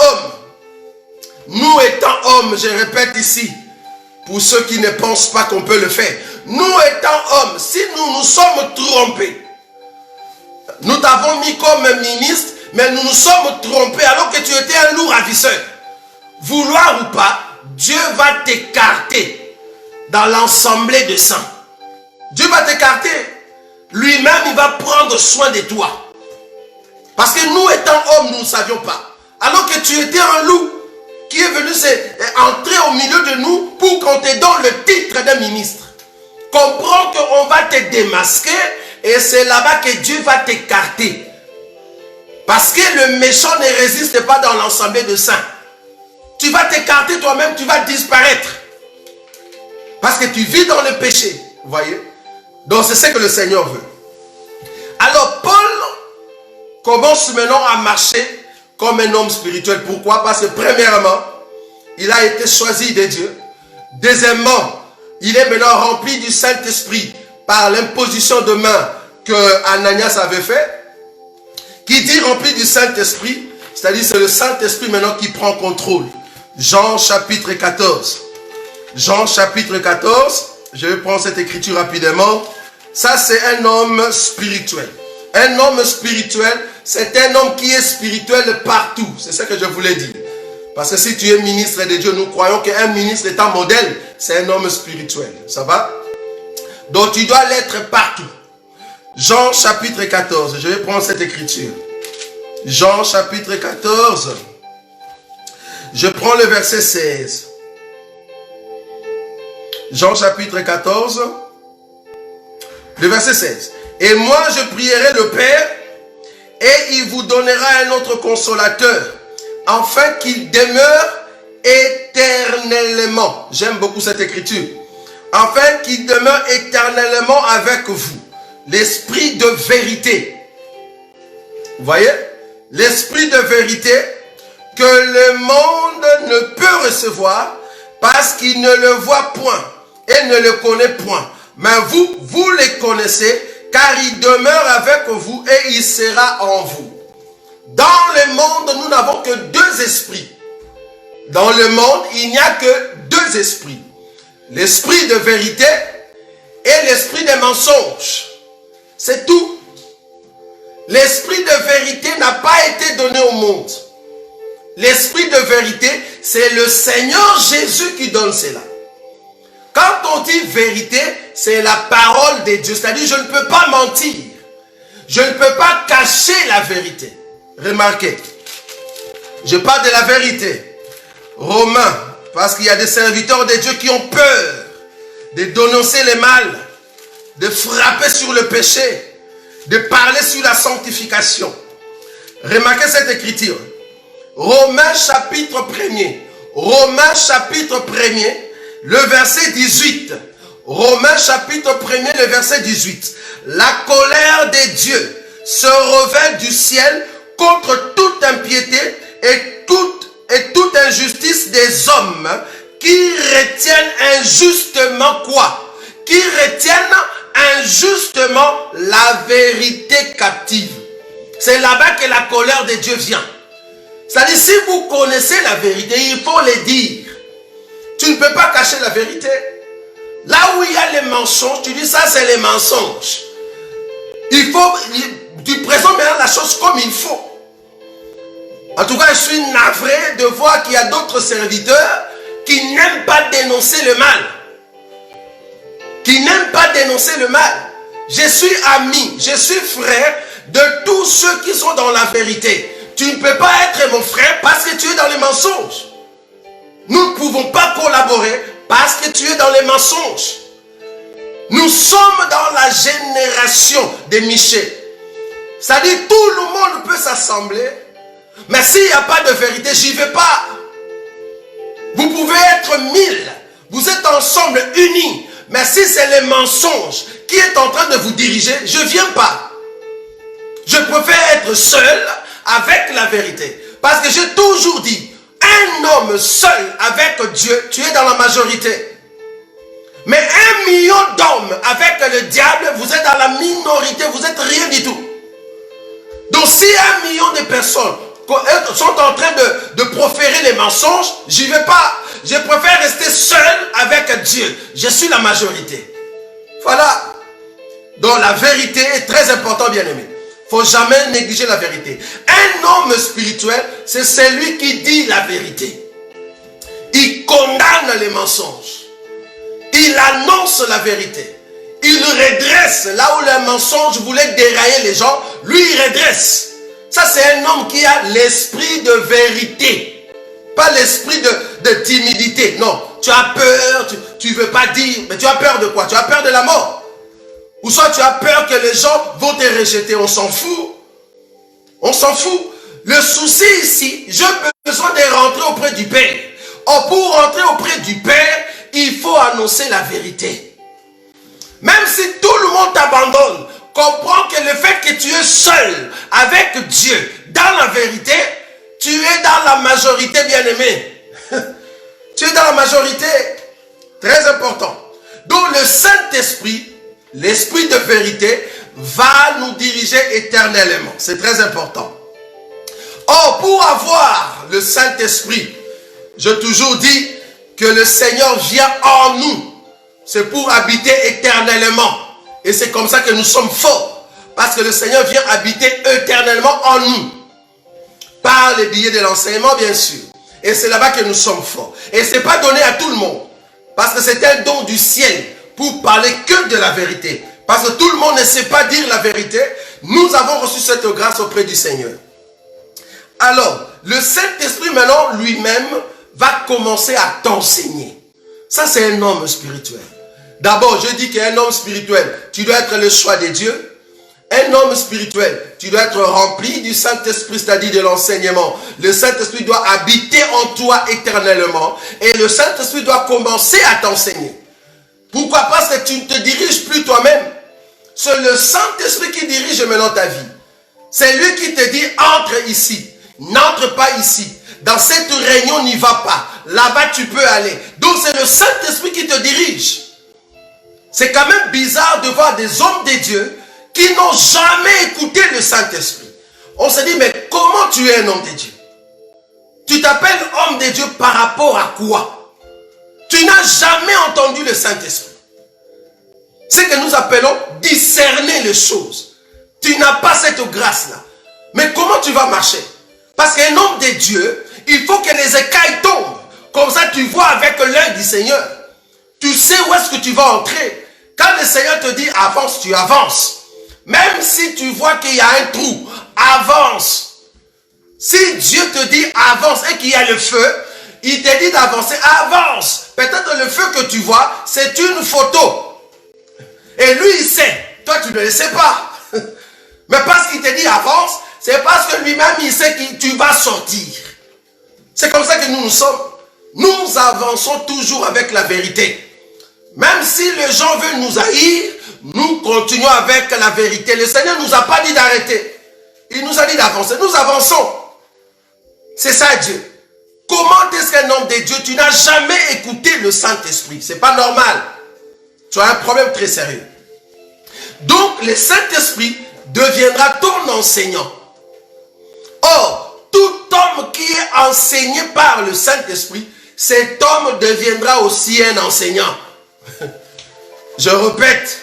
Speaker 2: hommes, je répète ici, pour ceux qui ne pensent pas qu'on peut le faire, nous étant hommes, si nous nous sommes trompés, nous t'avons mis comme ministre, mais nous nous sommes trompés alors que tu étais un lourd ravisseur. Vouloir ou pas, Dieu va t'écarter dans l'assemblée de saints. Dieu va t'écarter. Lui-même, il va prendre soin de toi. Parce que nous étant hommes, nous ne savions pas. Alors que tu étais un loup qui est venu entrer au milieu de nous pour qu'on te donne le titre d'un ministre. Comprends qu'on va te démasquer et c'est là-bas que Dieu va t'écarter. Parce que le méchant ne résiste pas dans l'assemblée de saints. Tu vas t'écarter toi-même, tu vas disparaître. Parce que tu vis dans le péché. Vous voyez? Donc c'est ce que le Seigneur veut. Alors Paul commence maintenant à marcher comme un homme spirituel. Pourquoi? Parce que premièrement, il a été choisi de Dieu. Deuxièmement, il est maintenant rempli du Saint-Esprit par l'imposition de main que Ananias avait fait. Qui dit rempli du Saint-Esprit, c'est-à-dire c'est le Saint-Esprit maintenant qui prend contrôle. Jean chapitre 14. Jean chapitre 14, je vais prendre cette écriture rapidement. Ça c'est un homme spirituel. Un homme spirituel, c'est un homme qui est spirituel partout. C'est ce que je voulais dire. Parce que si tu es ministre de Dieu, nous croyons qu'un ministre est un modèle. C'est un homme spirituel. Ça va? Donc tu dois l'être partout. Jean chapitre 14. Je vais prendre cette écriture. Jean chapitre 14. Je prends le verset 16. Jean chapitre 14. Le verset 16. Et moi je prierai le Père et il vous donnera un autre consolateur, afin qu'il demeure éternellement. J'aime beaucoup cette écriture. Afin qu'il demeure éternellement avec vous. L'esprit de vérité. Vous voyez? L'esprit de vérité que le monde ne peut recevoir parce qu'il ne le voit point et ne le connaît point. Mais vous, vous les connaissez car il demeure avec vous et il sera en vous. Dans le monde, nous n'avons que deux esprits. Dans le monde, il n'y a que deux esprits. L'esprit de vérité et l'esprit des mensonges. C'est tout. L'esprit de vérité n'a pas été donné au monde. L'esprit de vérité, c'est le Seigneur Jésus qui donne cela. Quand on dit vérité, c'est la parole de Dieu. C'est-à-dire, je ne peux pas mentir. Je ne peux pas cacher la vérité. Remarquez, je parle de la vérité. Romains, parce qu'il y a des serviteurs de Dieu qui ont peur de dénoncer le mal, de frapper sur le péché, de parler sur la sanctification. Remarquez cette écriture. Romains chapitre 1er. Romains chapitre 1er, le verset 18. Romains chapitre 1er, le verset 18. La colère de Dieu se révèle du ciel contre toute impiété et toute injustice des hommes qui retiennent injustement quoi? Qui retiennent injustement la vérité captive. C'est là-bas que la colère de Dieu vient. C'est-à-dire, si vous connaissez la vérité, il faut le dire. Tu ne peux pas cacher la vérité. Là où il y a les mensonges, tu dis ça c'est les mensonges. Tu présentes maintenant la chose comme il faut. En tout cas, je suis navré de voir qu'il y a d'autres serviteurs qui n'aiment pas dénoncer le mal. Qui n'aiment pas dénoncer le mal. Je suis ami, je suis frère de tous ceux qui sont dans la vérité. Tu ne peux pas être mon frère parce que tu es dans les mensonges. Nous ne pouvons pas collaborer parce que tu es dans les mensonges. Nous sommes dans la génération de Michée. C'est-à-dire tout le monde peut s'assembler, mais s'il n'y a pas de vérité, j'y vais pas. Vous pouvez être 1000, vous êtes ensemble unis, mais si c'est les mensonges qui est en train de vous diriger, je ne viens pas. Je préfère être seul avec la vérité. Parce que j'ai toujours dit, un homme seul avec Dieu, tu es dans la majorité. Mais 1 million d'hommes avec le diable, vous êtes dans la minorité, vous n'êtes rien du tout. Donc si 1 million de personnes sont en train de proférer les mensonges, j'y vais pas. Je préfère rester seul avec Dieu. Je suis la majorité. Voilà. Donc la vérité est très importante, bien-aimé. Il ne faut jamais négliger la vérité. Un homme spirituel, c'est celui qui dit la vérité. Il condamne les mensonges. Il annonce la vérité. Il redresse. Là où les mensonges voulaient dérailler les gens, lui il redresse. Ça c'est un homme qui a l'esprit de vérité. Pas l'esprit de timidité. Non, tu as peur, tu ne veux pas dire. Mais tu as peur de quoi? Tu as peur de la mort. Ou soit tu as peur que les gens vont te rejeter. On s'en fout. On s'en fout. Le souci ici, j'ai besoin de rentrer auprès du Père. Or, pour rentrer auprès du Père, il faut annoncer la vérité. Même si tout le monde t'abandonne, comprends que le fait que tu es seul avec Dieu dans la vérité, tu es dans la majorité, bien-aimé. Tu es dans la majorité. Très important. Donc le Saint-Esprit, l'Esprit de vérité, va nous diriger éternellement. C'est très important. Or, pour avoir le Saint-Esprit, j'ai toujours dit que le Seigneur vient en nous. C'est pour habiter éternellement. Et c'est comme ça que nous sommes forts. Parce que le Seigneur vient habiter éternellement en nous. Par les billets de l'enseignement, bien sûr. Et c'est là-bas que nous sommes forts. Et ce n'est pas donné à tout le monde. Parce que c'est un don du ciel pour parler que de la vérité. Parce que tout le monde ne sait pas dire la vérité. Nous avons reçu cette grâce auprès du Seigneur. Alors, le Saint-Esprit maintenant lui-même va commencer à t'enseigner. Ça, c'est un homme spirituel. D'abord, je dis qu'un homme spirituel, tu dois être le choix de Dieu. Un homme spirituel, tu dois être rempli du Saint-Esprit, c'est-à-dire de l'enseignement. Le Saint-Esprit doit habiter en toi éternellement. Et le Saint-Esprit doit commencer à t'enseigner. Pourquoi? Parce que tu ne te diriges plus toi-même. C'est le Saint-Esprit qui dirige maintenant ta vie. C'est lui qui te dit, entre ici. N'entre pas ici. Dans cette réunion, n'y va pas. Là-bas, tu peux aller. Donc, c'est le Saint-Esprit qui te dirige. C'est quand même bizarre de voir des hommes de Dieu qui n'ont jamais écouté le Saint-Esprit. On se dit, mais comment tu es un homme de Dieu? Tu t'appelles homme de Dieu par rapport à quoi? Tu n'as jamais entendu le Saint-Esprit. C'est que nous appelons discerner les choses. Tu n'as pas cette grâce-là. Mais comment tu vas marcher? Parce qu'un homme de Dieu, il faut que les écailles tombent. Comme ça, tu vois avec l'œil du Seigneur. Tu sais où est-ce que tu vas entrer. Quand le Seigneur te dit avance, tu avances. Même si tu vois qu'il y a un trou, avance. Si Dieu te dit avance et qu'il y a le feu, il te dit d'avancer, avance. Peut-être le feu que tu vois, c'est une photo. Et lui, il sait. Toi, tu ne le sais pas. Mais parce qu'il te dit avance, c'est parce que lui-même, il sait que tu vas sortir. C'est comme ça que nous sommes. Nous avançons toujours avec la vérité. Même si les gens veulent nous haïr, nous continuons avec la vérité. Le Seigneur ne nous a pas dit d'arrêter. Il nous a dit d'avancer. Nous avançons. C'est ça Dieu. Comment est-ce qu'un homme de Dieu, tu n'as jamais écouté le Saint-Esprit? C'est pas normal. Tu as un problème très sérieux. Donc, le Saint-Esprit deviendra ton enseignant. Or, tout homme qui est enseigné par le Saint-Esprit, cet homme deviendra aussi un enseignant. Je répète,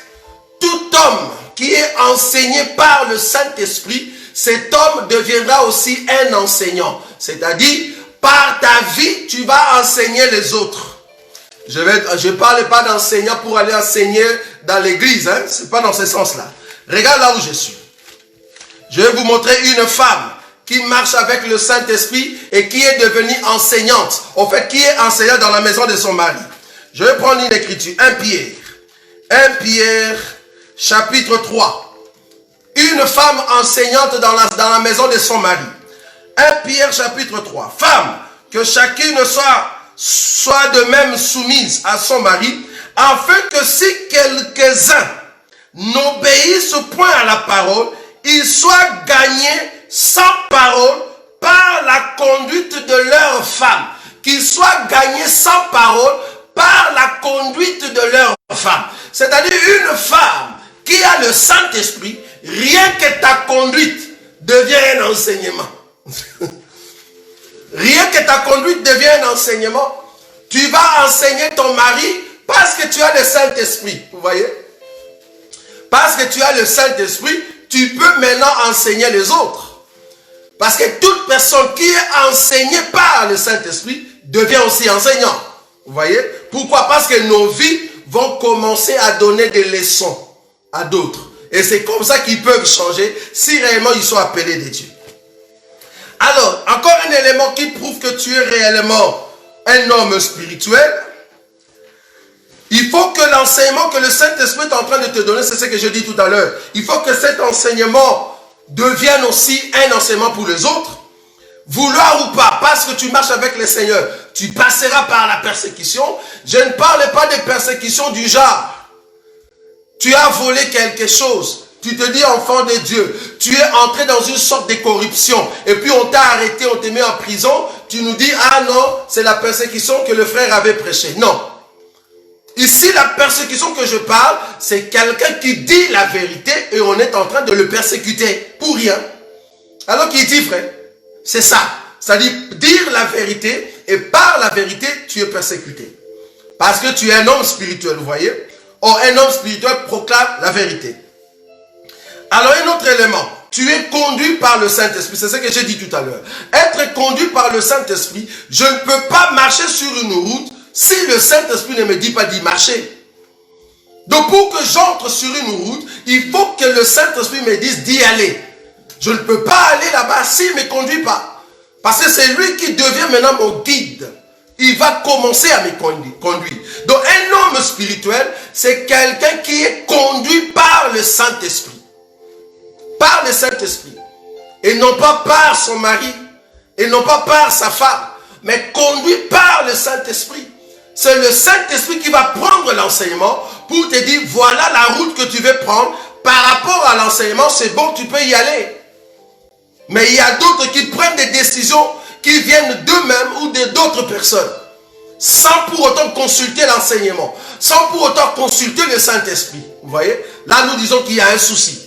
Speaker 2: tout homme qui est enseigné par le Saint-Esprit, cet homme deviendra aussi un enseignant. C'est-à-dire, par ta vie, tu vas enseigner les autres. Je ne parle pas d'enseignant pour aller enseigner dans l'église. Hein? Ce n'est pas dans ce sens-là. Regarde là où je suis. Je vais vous montrer une femme qui marche avec le Saint-Esprit et qui est devenue enseignante. En fait, qui est enseignante dans la maison de son mari. Je vais prendre une écriture. 1 Pierre, chapitre 3. Une femme enseignante dans la maison de son mari. 1 Pierre, chapitre 3. Femme, que chacune soit de même soumise à son mari, afin que si quelques-uns n'obéissent point à la parole, ils soient gagnés sans parole par la conduite de leur femme. Qu'ils soient gagnés sans parole par la conduite de leur femme. C'est-à-dire une femme qui a le Saint-Esprit, rien que ta conduite devient un enseignement. Rien que ta conduite devient un enseignement. Tu vas enseigner ton mari parce que tu as le Saint-Esprit. Vous voyez? Parce que tu as le Saint-Esprit, tu peux maintenant enseigner les autres. Parce que toute personne qui est enseignée par le Saint-Esprit devient aussi enseignant. Vous voyez? Pourquoi? Parce que nos vies vont commencer à donner des leçons à d'autres. Et c'est comme ça qu'ils peuvent changer si réellement ils sont appelés de Dieu. Alors, encore un élément qui prouve que tu es réellement un homme spirituel. Il faut que l'enseignement que le Saint-Esprit est en train de te donner, c'est ce que je dis tout à l'heure. Il faut que cet enseignement devienne aussi un enseignement pour les autres. Vouloir ou pas, parce que tu marches avec le Seigneur, tu passeras par la persécution. Je ne parle pas de persécution du genre. Tu as volé quelque chose. Tu te dis enfant de Dieu. Tu es entré dans une sorte de corruption. Et puis on t'a arrêté, on t'a mis en prison. Tu nous dis, ah non, c'est la persécution que le frère avait prêché. Non. Ici, la persécution que je parle, c'est quelqu'un qui dit la vérité et on est en train de le persécuter pour rien. Alors qu'il dit, frère, c'est ça. C'est-à-dire dire la vérité et par la vérité, tu es persécuté. Parce que tu es un homme spirituel, vous voyez. Or, un homme spirituel proclame la vérité. Alors un autre élément, tu es conduit par le Saint-Esprit. C'est ce que j'ai dit tout à l'heure. Être conduit par le Saint-Esprit, je ne peux pas marcher sur une route si le Saint-Esprit ne me dit pas d'y marcher. Donc pour que j'entre sur une route, il faut que le Saint-Esprit me dise d'y aller. Je ne peux pas aller là-bas s'il ne me conduit pas. Parce que c'est lui qui devient maintenant mon guide. Il va commencer à me conduire. Donc un homme spirituel, c'est quelqu'un qui est conduit par le Saint-Esprit. Par le Saint-Esprit. Et non pas par son mari. Et non pas par sa femme. Mais conduit par le Saint-Esprit. C'est le Saint-Esprit qui va prendre l'enseignement pour te dire, voilà la route que tu veux prendre. Par rapport à l'enseignement, c'est bon, tu peux y aller. Mais il y a d'autres qui prennent des décisions qui viennent d'eux-mêmes ou d'autres personnes. Sans pour autant consulter l'enseignement. Sans pour autant consulter le Saint-Esprit. Vous voyez? Là, nous disons qu'il y a un souci.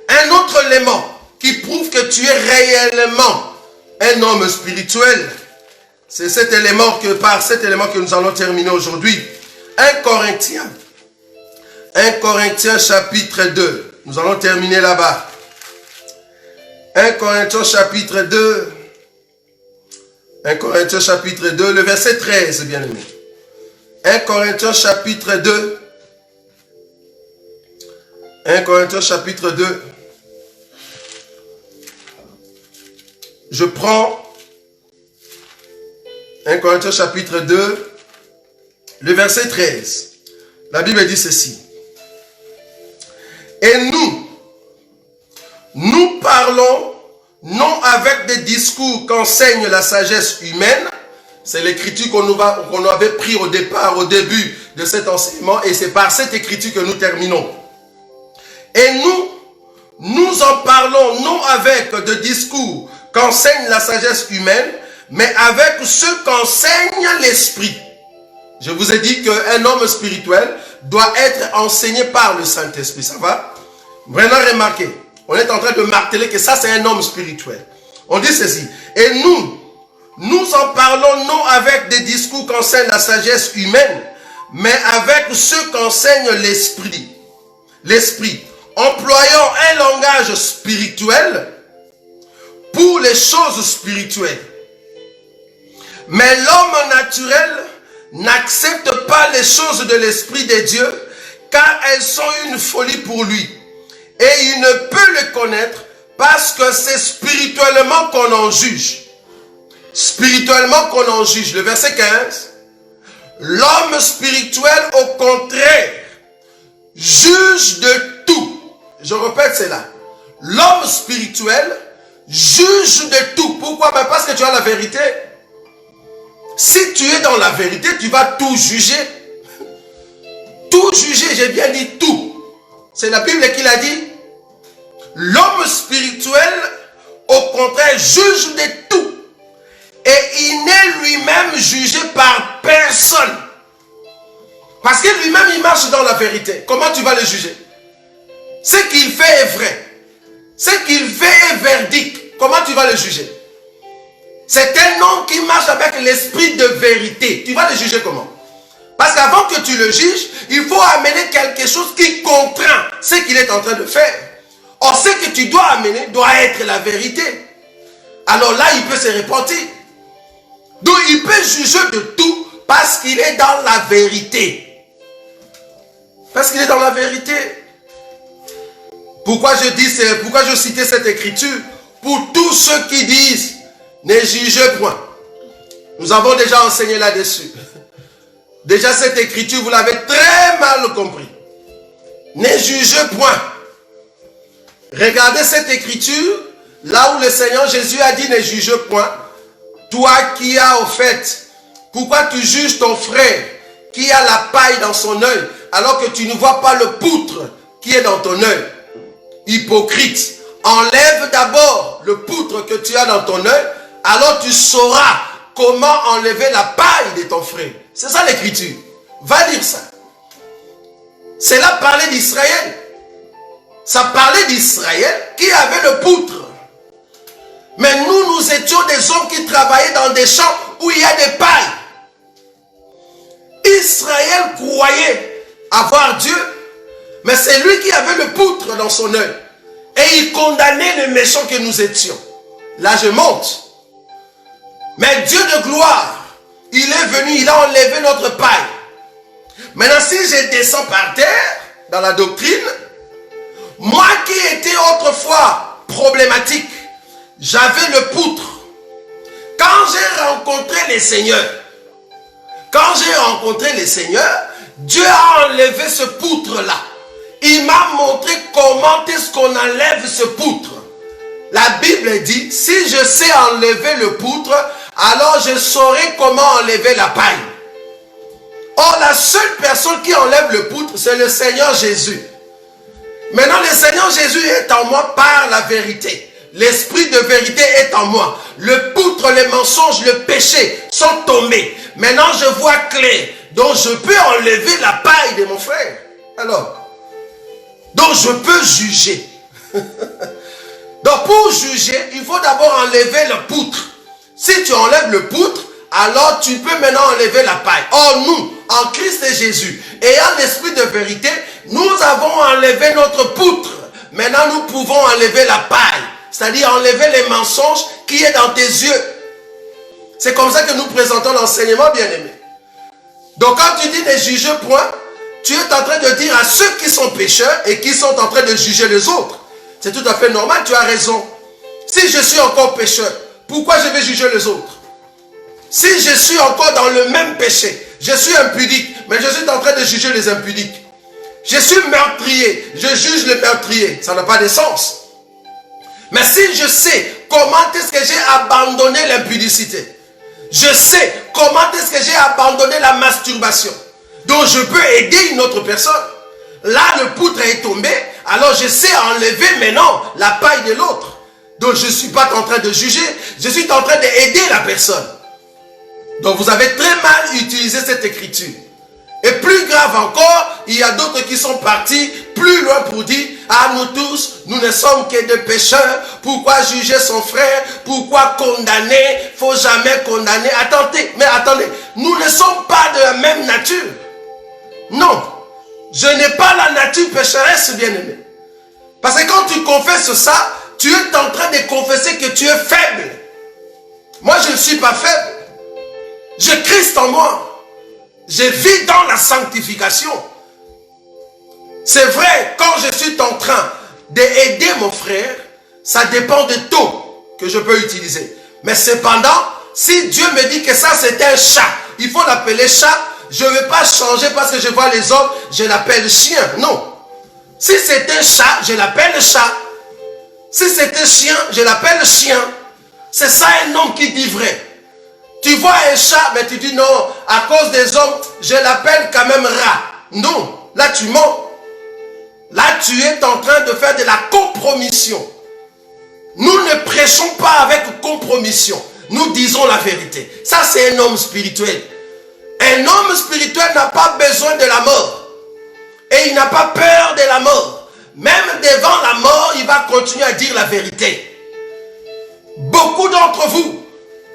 Speaker 2: Un autre élément qui prouve que tu es réellement un homme spirituel, c'est cet élément par cet élément que nous allons terminer aujourd'hui. 1 Corinthiens chapitre 2. Nous allons terminer là-bas. 1 Corinthiens chapitre 2. 1 Corinthiens chapitre 2, le verset 13, bien aimé. 1 Corinthiens chapitre 2. 1 Corinthiens chapitre 2. Je prends 1 Corinthiens chapitre 2, le verset 13. La Bible dit ceci. Et nous parlons non avec des discours qu'enseigne la sagesse humaine. C'est l'écriture qu'on avait pris au début de cet enseignement. Et c'est par cette écriture que nous terminons. Et nous en parlons non avec de discours qu'enseigne la sagesse humaine, mais avec ce qu'enseigne l'Esprit. Je vous ai dit qu'un homme spirituel doit être enseigné par le Saint-Esprit. Ça va? Vraiment remarquez. On est en train de marteler que ça c'est un homme spirituel. On dit ceci. Et nous en parlons non avec des discours qu'enseigne la sagesse humaine, mais avec ce qu'enseigne l'Esprit. L'Esprit. Employant un langage spirituel pour les choses spirituelles. Mais l'homme naturel n'accepte pas les choses de l'Esprit de Dieu, car elles sont une folie pour lui. Et il ne peut les connaître parce que c'est spirituellement qu'on en juge. Spirituellement qu'on en juge. Le verset 15. L'homme spirituel, au contraire, juge de tout. Je répète cela. L'homme spirituel juge de tout. Pourquoi? Parce que tu as la vérité. Si tu es dans la vérité, tu vas tout juger. Tout juger, j'ai bien dit tout. C'est la Bible qui l'a dit. L'homme spirituel, au contraire, juge de tout. Et il n'est lui-même jugé par personne. Parce que lui-même, il marche dans la vérité. Comment tu vas le juger? Ce qu'il fait est vrai. Ce qu'il fait est verdict. Comment tu vas le juger? C'est un homme qui marche avec l'esprit de vérité. Tu vas le juger comment? Parce qu'avant que tu le juges, il faut amener quelque chose qui contraint ce qu'il est en train de faire. Or, ce que tu dois amener doit être la vérité. Alors là, il peut se repentir. Donc, il peut juger de tout parce qu'il est dans la vérité. Parce qu'il est dans la vérité. Pourquoi je citais cette écriture? Pour tous ceux qui disent, ne jugez point. Nous avons déjà enseigné là-dessus. Déjà, cette écriture, vous l'avez très mal compris. Ne jugez point. Regardez cette écriture, là où le Seigneur Jésus a dit ne juge point. Toi qui as au fait, pourquoi tu juges ton frère qui a la paille dans son œil, alors que tu ne vois pas le poutre qui est dans ton œil? Hypocrite, enlève d'abord le poutre que tu as dans ton œil, alors tu sauras comment enlever la paille de ton frère. C'est ça l'écriture. Va lire ça. C'est là parler d'Israël. Ça parlait d'Israël qui avait le poutre. Mais nous étions des hommes qui travaillaient dans des champs où il y a des pailles. Israël croyait avoir Dieu, mais c'est lui qui avait le poutre dans son œil. Et il condamnait les méchants que nous étions. Là, je monte. Mais Dieu de gloire, il est venu, il a enlevé notre paille. Maintenant, si je descends par terre, dans la doctrine, moi qui étais autrefois problématique, j'avais le poutre. Quand j'ai rencontré les seigneurs, Dieu a enlevé ce poutre-là. Il m'a montré comment est-ce qu'on enlève ce poutre. La Bible dit, si je sais enlever le poutre, alors je saurai comment enlever la paille. Or, la seule personne qui enlève le poutre, c'est le Seigneur Jésus. Maintenant, le Seigneur Jésus est en moi par la vérité. L'esprit de vérité est en moi. Le poutre, les mensonges, le péché sont tombés. Maintenant, je vois clair. Donc, je peux enlever la paille de mon frère. Alors, donc je peux juger. Donc, pour juger, il faut d'abord enlever le poutre. Si tu enlèves le poutre, alors tu peux maintenant enlever la paille. Or, nous, en Christ et Jésus, ayant l'esprit de vérité, nous avons enlevé notre poutre. Maintenant, nous pouvons enlever la paille. C'est-à-dire enlever les mensonges qui est dans tes yeux. C'est comme ça que nous présentons l'enseignement, bien-aimé. Donc, quand tu dis ne juge point, tu es en train de dire à ceux qui sont pécheurs et qui sont en train de juger les autres. C'est tout à fait normal, tu as raison. Si je suis encore pécheur, pourquoi je vais juger les autres? Si je suis encore dans le même péché, je suis impudique, mais je suis en train de juger les impudiques. Je suis meurtrier, je juge le meurtrier. Ça n'a pas de sens. Mais si je sais comment est-ce que j'ai abandonné l'impudicité, je sais comment est-ce que j'ai abandonné la masturbation, donc je peux aider une autre personne. Là, le poutre est tombé, alors je sais enlever maintenant la paille de l'autre. Donc je ne suis pas en train de juger, je suis en train d'aider la personne. Donc vous avez très mal utilisé cette écriture. Et plus grave encore, il y a d'autres qui sont partis plus loin pour dire, ah nous tous, nous ne sommes que des pécheurs, pourquoi juger son frère, pourquoi condamner, il ne faut jamais condamner. Attendez, nous ne sommes pas de la même nature. Non, je n'ai pas la nature pécheresse, bien-aimé. Parce que quand tu confesses ça, tu es en train de confesser que tu es faible. Moi, je ne suis pas faible. J'ai Christ en moi. Je vis dans la sanctification. C'est vrai, quand je suis en train d'aider mon frère, ça dépend des taux que je peux utiliser. Mais cependant, si Dieu me dit que ça c'est un chat, il faut l'appeler chat, je ne vais pas changer parce que je vois les hommes, je l'appelle chien. Non. Si c'est un chat, je l'appelle chat. Si c'est un chien, je l'appelle chien. C'est ça un homme qui dit vrai. Tu vois un chat, mais tu dis non, à cause des hommes, je l'appelle quand même rat. Non, là tu mens. Là tu es en train de faire de la compromission. Nous ne prêchons pas avec compromission. Nous disons la vérité. Ça c'est un homme spirituel. Un homme spirituel n'a pas besoin de la mort. Et il n'a pas peur de la mort. Même devant la mort, il va continuer à dire la vérité. Beaucoup d'entre vous,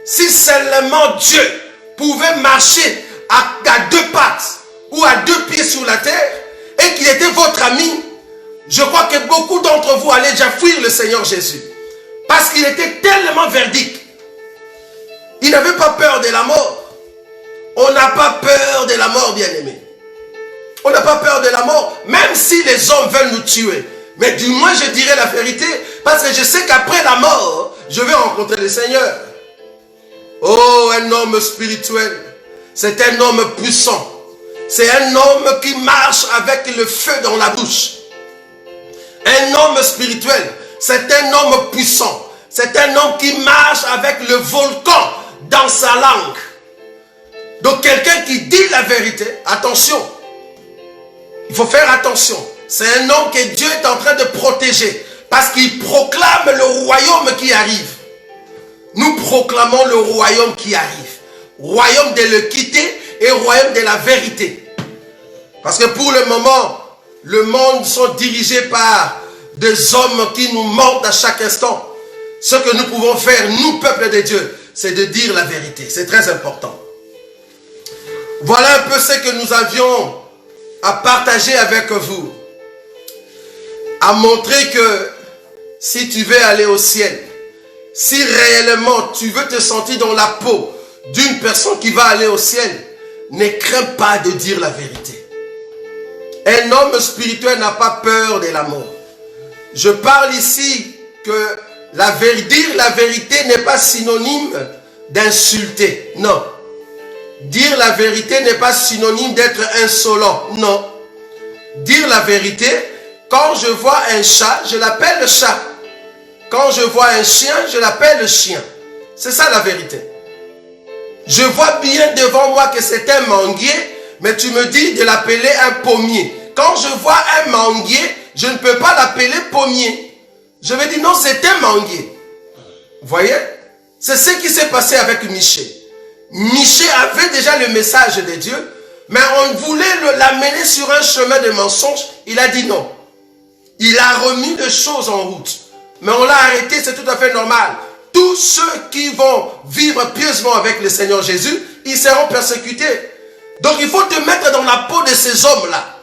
Speaker 2: si seulement Dieu pouvait marcher à deux pattes ou à deux pieds sur la terre et qu'il était votre ami, je crois que beaucoup d'entre vous allaient déjà fuir le Seigneur Jésus. Parce qu'il était tellement verdict. Il n'avait pas peur de la mort. On n'a pas peur de la mort, bien-aimé. On n'a pas peur de la mort, même si les hommes veulent nous tuer. Mais du moins, je dirai la vérité, parce que je sais qu'après la mort, je vais rencontrer le Seigneur. Oh, un homme spirituel, c'est un homme puissant. C'est un homme qui marche avec le feu dans la bouche. Un homme spirituel, c'est un homme puissant. C'est un homme qui marche avec le volcan dans sa langue. Donc quelqu'un qui dit la vérité, attention. Il faut faire attention. C'est un homme que Dieu est en train de protéger. Parce qu'il proclame le royaume qui arrive. Nous proclamons le royaume qui arrive. Royaume de l'équité et royaume de la vérité. Parce que pour le moment, le monde sont dirigés par des hommes qui nous mentent à chaque instant. Ce que nous pouvons faire, nous, peuple de Dieu, c'est de dire la vérité. C'est très important. Voilà un peu ce que nous avions à partager avec vous. À montrer que si tu veux aller au ciel, si réellement tu veux te sentir dans la peau d'une personne qui va aller au ciel, ne crains pas de dire la vérité. Un homme spirituel n'a pas peur de la mort. Je parle ici que dire la vérité n'est pas synonyme d'insulter. Non. Dire la vérité n'est pas synonyme d'être insolent. Non. Dire la vérité, quand je vois un chat, je l'appelle le chat. Quand je vois un chien, je l'appelle le chien. C'est ça la vérité. Je vois bien devant moi que c'est un manguier, mais tu me dis de l'appeler un pommier. Quand je vois un manguier, je ne peux pas l'appeler pommier. Je vais dire non, c'est un manguier. Vous voyez? C'est ce qui s'est passé avec Michée. Michée avait déjà le message de Dieu, mais on voulait l'amener sur un chemin de mensonge. Il a dit non. Il a remis les choses en route. Mais on l'a arrêté, c'est tout à fait normal. Tous ceux qui vont vivre pieusement avec le Seigneur Jésus, ils seront persécutés. Donc il faut te mettre dans la peau de ces hommes-là.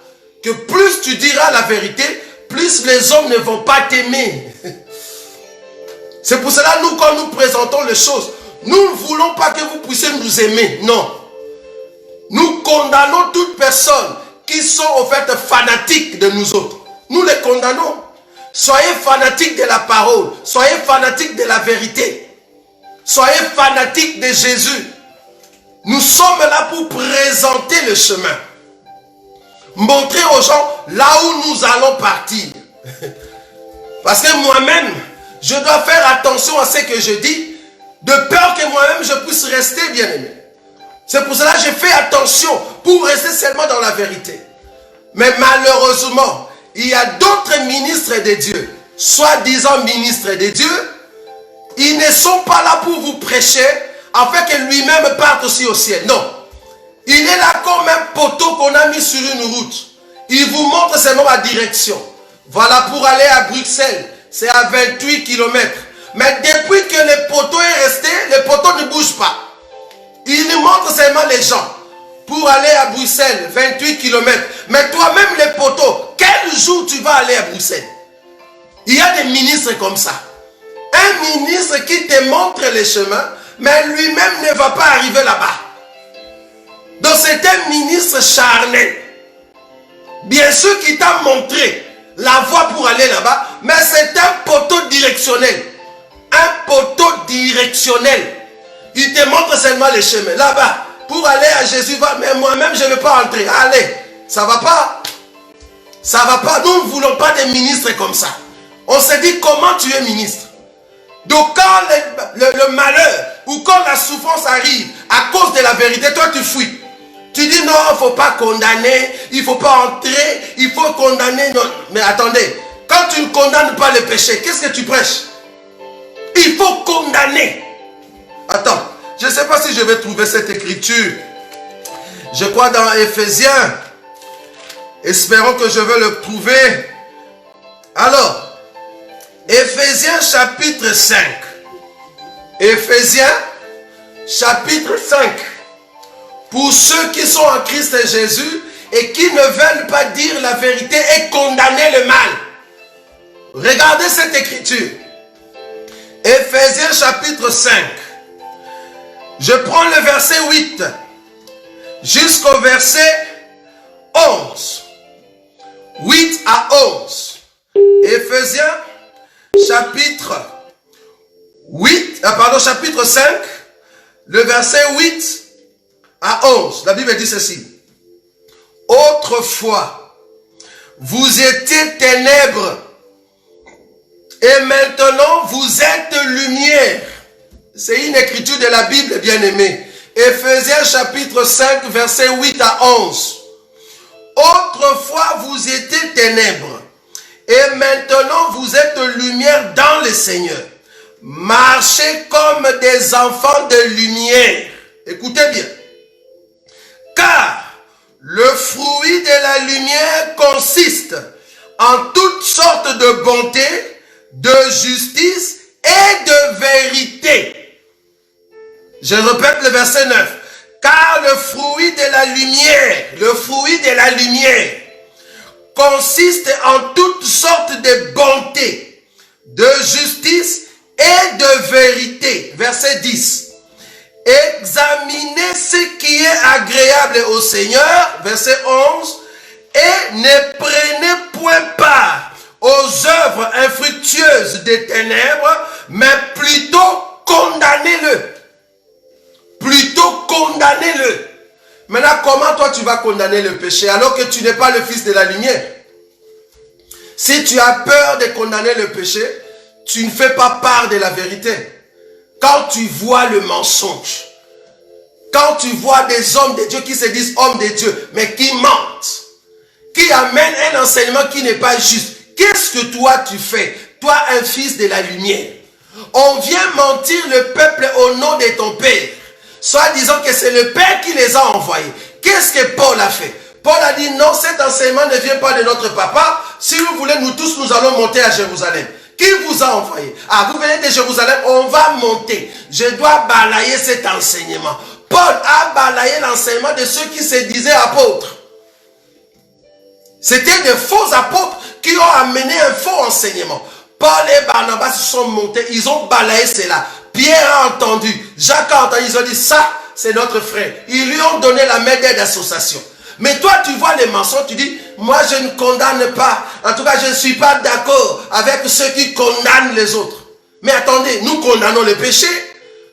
Speaker 2: Que plus tu diras la vérité, plus les hommes ne vont pas t'aimer. C'est pour cela, nous, quand nous présentons les choses, nous ne voulons pas que vous puissiez nous aimer. Non. Nous condamnons toute personne qui sont au fait fanatiques de nous autres. Nous les condamnons. Soyez fanatiques de la parole. Soyez fanatiques de la vérité. Soyez fanatiques de Jésus. Nous sommes là pour présenter le chemin. Montrer aux gens là où nous allons partir. Parce que moi-même, je dois faire attention à ce que je dis, de peur que moi-même je puisse rester bien-aimé. C'est pour cela que je fais attention pour rester seulement dans la vérité. Mais malheureusement, il y a d'autres ministres de Dieu, soi-disant ministres de Dieu, ils ne sont pas là pour vous prêcher afin que lui-même parte aussi au ciel. Non. Il est là comme un poteau qu'on a mis sur une route. Il vous montre seulement la direction. Voilà, pour aller à Bruxelles, c'est à 28 km. Mais depuis que le poteau est resté, le poteau ne bouge pas. Il nous montre seulement les gens. Pour aller à Bruxelles, 28 km. Mais toi-même, le poteau, quel jour tu vas aller à Bruxelles? Il y a des ministres comme ça. Un ministre qui te montre les chemins, mais lui-même ne va pas arriver là-bas. Donc c'est un ministre charnel. Bien sûr qu'il t'a montré la voie pour aller là-bas, mais c'est un poteau directionnel. Un poteau directionnel. Il te montre seulement les chemins. Là-bas, pour aller à Jésus, mais moi-même je ne vais pas entrer. Allez, ça va pas. Ça va pas. Nous ne voulons pas des ministres comme ça. On se dit comment tu es ministre. Donc quand le malheur ou quand la souffrance arrive à cause de la vérité, toi tu fuis. Tu dis non, il ne faut pas condamner, il ne faut pas entrer, il faut condamner. Non. Mais attendez, quand tu ne condamnes pas le péché, qu'est-ce que tu prêches? Il faut condamner. Attends, je ne sais pas si je vais trouver cette écriture. Je crois dans Éphésiens. Espérons que je vais le trouver. Alors, Éphésiens chapitre 5. Éphésiens chapitre 5. Pour ceux qui sont en Christ Jésus et qui ne veulent pas dire la vérité et condamner le mal. Regardez cette écriture. Éphésiens chapitre 5. Je prends le verset 8 jusqu'au verset 11. 8 à 11. Éphésiens chapitre 5, le verset 8 à 11. La Bible dit ceci. Autrefois, vous étiez ténèbres et maintenant vous êtes lumière. C'est une écriture de la Bible, bien-aimée. Éphésiens chapitre 5, verset 8 à 11. Autrefois, vous étiez ténèbres et maintenant vous êtes lumière dans le Seigneur. Marchez comme des enfants de lumière. Écoutez bien. Car le fruit de la lumière consiste en toutes sortes de bonté, de justice et de vérité. Je répète le verset 9. Car le fruit de la lumière consiste en toutes sortes de bonté, de justice et de vérité. Verset 10. Examinez ce qui est agréable au Seigneur. Verset 11. Et ne prenez point part aux œuvres infructueuses des ténèbres, mais plutôt condamnez-le. Plutôt condamnez-le. Maintenant, comment toi tu vas condamner le péché alors que tu n'es pas le fils de la lumière? Si tu as peur de condamner le péché, tu ne fais pas part de la vérité. Quand tu vois le mensonge, quand tu vois des hommes de Dieu qui se disent hommes de Dieu, mais qui mentent, qui amènent un enseignement qui n'est pas juste, qu'est-ce que toi tu fais? Toi, un fils de la lumière. On vient mentir le peuple au nom de ton Père, soit disant que c'est le Père qui les a envoyés. Qu'est-ce que Paul a fait? Paul a dit non, cet enseignement ne vient pas de notre papa. Si vous voulez, nous tous, nous allons monter à Jérusalem. Qui vous a envoyé? Ah, vous venez de Jérusalem, on va monter. Je dois balayer cet enseignement. Paul a balayé l'enseignement de ceux qui se disaient apôtres. C'était de faux apôtres qui ont amené un faux enseignement. Paul et Barnabas se sont montés, ils ont balayé cela. Pierre a entendu, Jacques a entendu, ils ont dit ça, c'est notre frère. Ils lui ont donné la main d'aide d'association. Mais toi, tu vois les mensonges, tu dis, moi je ne condamne pas. En tout cas, je ne suis pas d'accord avec ceux qui condamnent les autres. Mais attendez, nous condamnons le péché.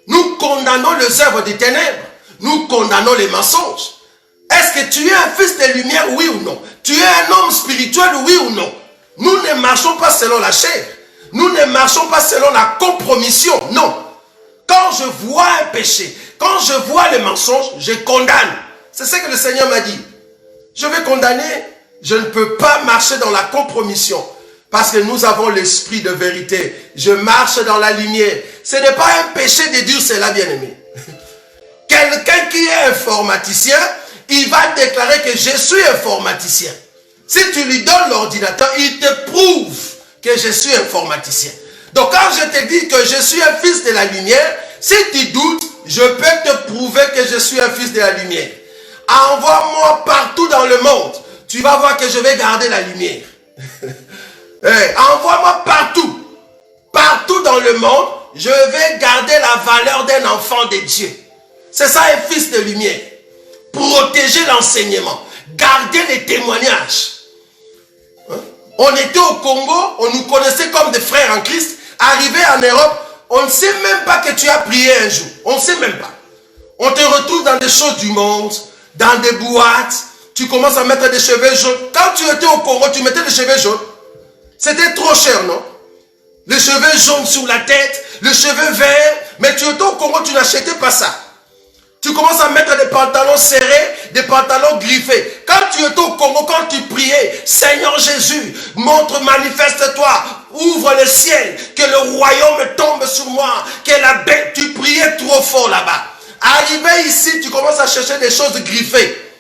Speaker 2: Nous condamnons les œuvres des ténèbres. Nous condamnons les mensonges. Est-ce que tu es un fils de lumière, oui ou non? Tu es un homme spirituel, oui ou non? Nous ne marchons pas selon la chair. Nous ne marchons pas selon la compromission, non. Quand je vois un péché, quand je vois les mensonges, je condamne. C'est ce que le Seigneur m'a dit. Je vais condamner. Je ne peux pas marcher dans la compromission. Parce que nous avons l'esprit de vérité. Je marche dans la lumière. Ce n'est pas un péché de dire cela, bien-aimé. Quelqu'un qui est informaticien, il va déclarer que je suis informaticien. Si tu lui donnes l'ordinateur, il te prouve que je suis informaticien. Donc quand je te dis que je suis un fils de la lumière, si tu doutes, je peux te prouver que je suis un fils de la lumière. Envoie-moi partout dans le monde. Tu vas voir que je vais garder la lumière. Envoie-moi partout. Partout dans le monde, je vais garder la valeur d'un enfant de Dieu. C'est ça un fils de lumière. Protéger l'enseignement. Garder les témoignages. On était au Congo, on nous connaissait comme des frères en Christ. Arrivé en Europe, on ne sait même pas que tu as prié un jour. On ne sait même pas. On te retrouve dans des choses du monde, dans des boîtes. Tu commences à mettre des cheveux jaunes. Quand tu étais au Congo, tu mettais des cheveux jaunes. C'était trop cher, non? Les cheveux jaunes sur la tête, les cheveux verts. Mais tu étais au Congo, tu n'achetais pas ça. Tu commences à mettre des pantalons serrés, des pantalons griffés. Quand tu étais au Congo, quand tu priais, Seigneur Jésus, montre, manifeste-toi, ouvre le ciel, que le royaume tombe sur moi, que la bête, tu priais trop fort là-bas. Arrivé ici, tu commences à chercher des choses griffées.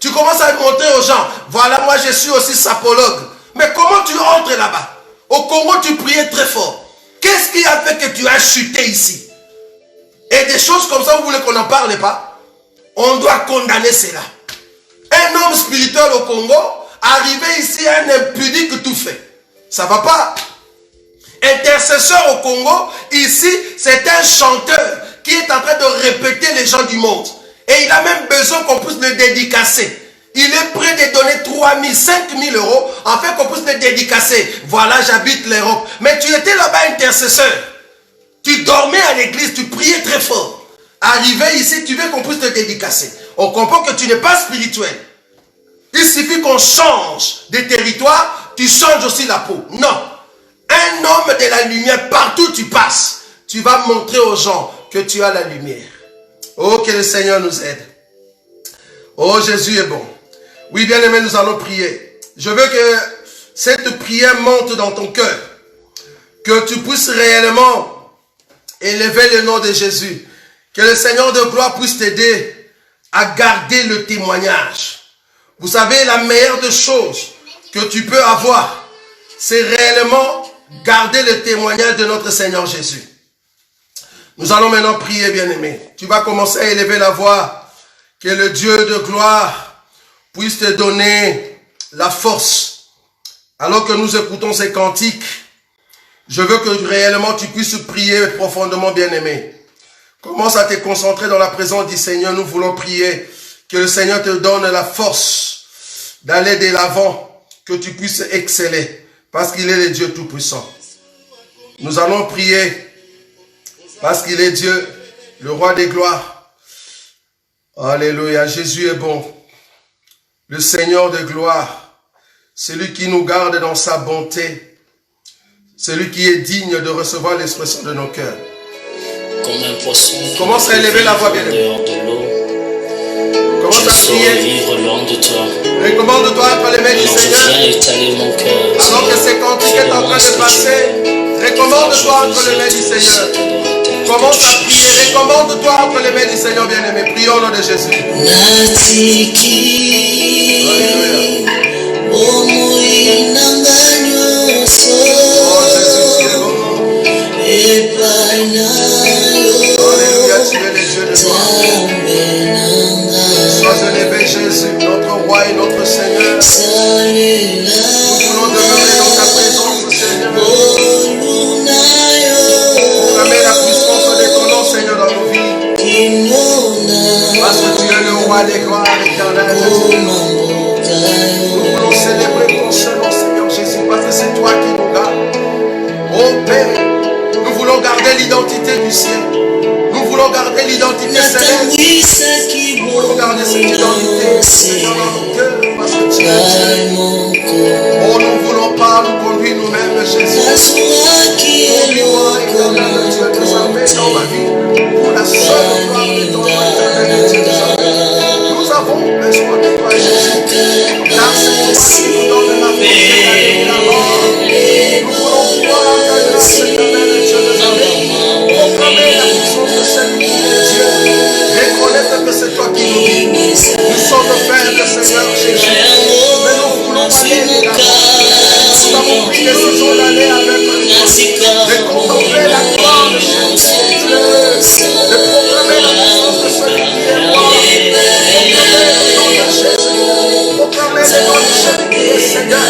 Speaker 2: Tu commences à montrer aux gens, voilà, moi je suis aussi sapologue. Mais comment tu entres là-bas? Au Congo, tu priais très fort. Qu'est-ce qui a fait que tu as chuté ici? Et des choses comme ça, vous voulez qu'on n'en parle pas? On doit condamner cela. Un homme spirituel au Congo, arrivé ici, un impudique tout fait. Ça ne va pas. Intercesseur au Congo, ici, c'est un chanteur qui est en train de répéter les gens du monde. Et il a même besoin qu'on puisse le dédicacer. Il est prêt de donner 3 000, 5 000 euros afin qu'on puisse le dédicacer. Voilà, j'habite l'Europe. Mais tu étais là-bas intercesseur. Tu dormais à l'église, tu priais très fort. Arrivé ici, tu veux qu'on puisse te dédicacer. On comprend que tu n'es pas spirituel. Il suffit qu'on change de territoire, tu changes aussi la peau. Non. Un homme de la lumière, partout où tu passes, tu vas montrer aux gens que tu as la lumière. Oh, que le Seigneur nous aide. Oh, Jésus est bon. Oui, bien aimé, nous allons prier. Je veux que cette prière monte dans ton cœur. Que tu puisses réellement élever le nom de Jésus. Que le Seigneur de gloire puisse t'aider à garder le témoignage. Vous savez, la meilleure des choses que tu peux avoir, c'est réellement garder le témoignage de notre Seigneur Jésus. Nous allons maintenant prier, bien-aimé. Tu vas commencer à élever la voix. Que le Dieu de gloire puisse te donner la force. Alors que nous écoutons ces cantiques, Je veux que réellement tu puisses prier profondément, bien-aimé. Commence à te concentrer dans la présence du Seigneur. Nous voulons prier que le Seigneur te donne la force d'aller de l'avant, que tu puisses exceller, parce qu'il est le Dieu Tout-Puissant. Nous allons prier, parce qu'il est Dieu, le Roi des gloires. Alléluia, Jésus est bon. Le Seigneur de gloire, celui qui nous garde dans sa bonté, celui qui est digne de recevoir l'expression de nos cœurs.
Speaker 3: Comme un poisson
Speaker 2: commence à élever la voix, bien-aimé. Commence à prier.
Speaker 3: Vivre loin de toi.
Speaker 2: Recommande-toi entre les mains du Seigneur.
Speaker 3: Je viens étaler mon cœur.
Speaker 2: Alors que ces cantiques est en train de passer, recommande-toi entre les mains du Seigneur. Commence à prier. Recommande-toi entre les mains du Seigneur, bien-aimé. Prions au nom de Jésus. Alléluia. Oh Jésus, tu es bon. Alléluia, tu es le Dieu de gloire. Sois élevé, Jésus, notre roi et notre Seigneur. Nous voulons demeurer dans ta présence, Seigneur. Proclamer la puissance de ton nom, Seigneur, dans nos vies. Parce que tu es le roi des gloires éternelles. Nous voulons célébrer ton seul nom, Seigneur Jésus, parce que c'est toi qui nous gardes. Oh Père, nous voulons garder l'identité du ciel. Nous voulons garder l'identité céleste. Nous voulons garder cette identité, Seigneur, dans nos cœurs, parce que tu es Dieu. Oh, nous ne voulons pas nous conduire nous-mêmes, Jésus. Oh, éternel, tu es désormais dans ma vie. Pour la seule gloire de ton nom, éternel, Dieu désormais. Nous avons besoin de toi, Jésus. Car c'est toi qui nous donne la force d'aller de l'avant. Nous voulons voir ta grâce, éternel, Dieu désormais. Proclamer la puissance de celui qui est Dieu. Reconnaître que c'est toi qui nous vis. Nous sommes faibles, Seigneur Jésus. Mais nous voulons aller de l'avant. Nous avons pris décision d'aller avec toi. De contempler la gloire de Jésus. De proclamer la puissance de celui qui est roi. Proclamer le nom de Jésus qui est Seigneur.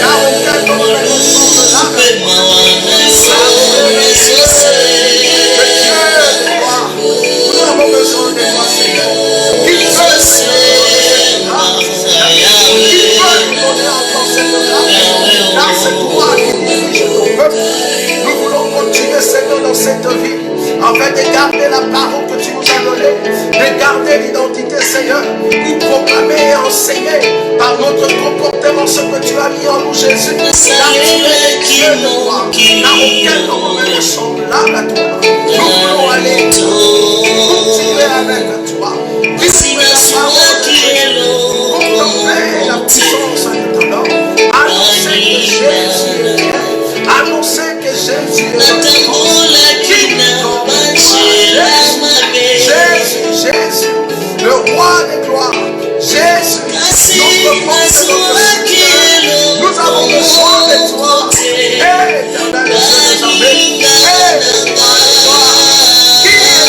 Speaker 2: Car aucun nom ne ressemble là. Nous avons besoin de toi, Seigneur. Qui peut nous donner encore cette grâce? Car c'est toi qui dirige ton peuple. Nous voulons continuer, Seigneur, dans cette vie, afin de garder la parole que tu nous as donnée, de garder l'identité, Seigneur, pour proclamer et enseigner par notre comportement ce que tu as mis en nous, Jésus. Car tu es le Dieu de gloire, car aucun nom ne ressemble à toi. Nous voulons aller continuer avec toi, vivre la parole, contempler la puissance de ton nom, annoncer que Jésus est Dieu, annoncer que Jésus est notre Jésus, le roi des gloires, Jésus, notre force et notre soutien. Nous avons besoin de toi. Éternel Dieu des armées, qui est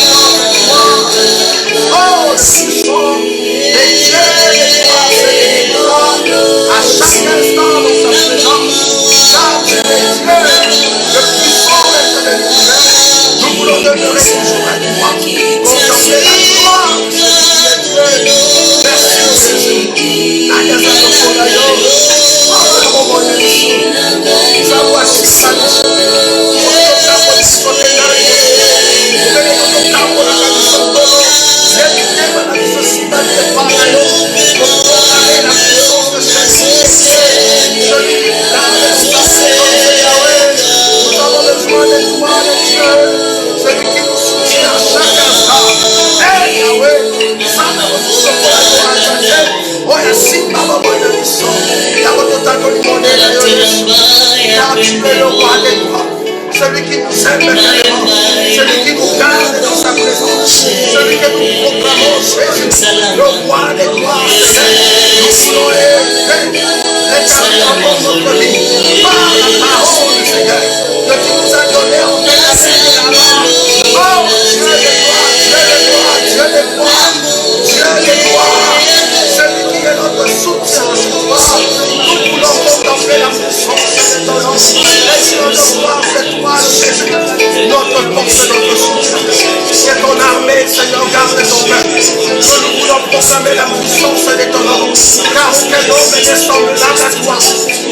Speaker 2: notre gloire? Oh, nous sommes des dieux des gloires, c'est des gloires à chaque instant dans sa présence. Car tu es Dieu, le puissant maître de l'univers. Nous voulons demeurer toujours à toi, contempler la gloire de Dieu. Merci Jésus. La casa do Coraio, oh, mon Dieu, nous avons assisté à nous. Celui qui nous aime vraiment, celui qui nous garde dans sa présence, celui que nous proclamons, Jésus, le roi des gloires. Nous voulons élever l'éternel dans notre vie par la parole du Seigneur que tu nous as donné en paix. Oh, Dieu de gloire, Dieu de gloire, Dieu de gloire, Dieu de gloire, celui qui est notre soutien en ce moment. Nous voulons contempler la puissance de ton nom et sur le gloire de car aucun homme n'est semblable à toi.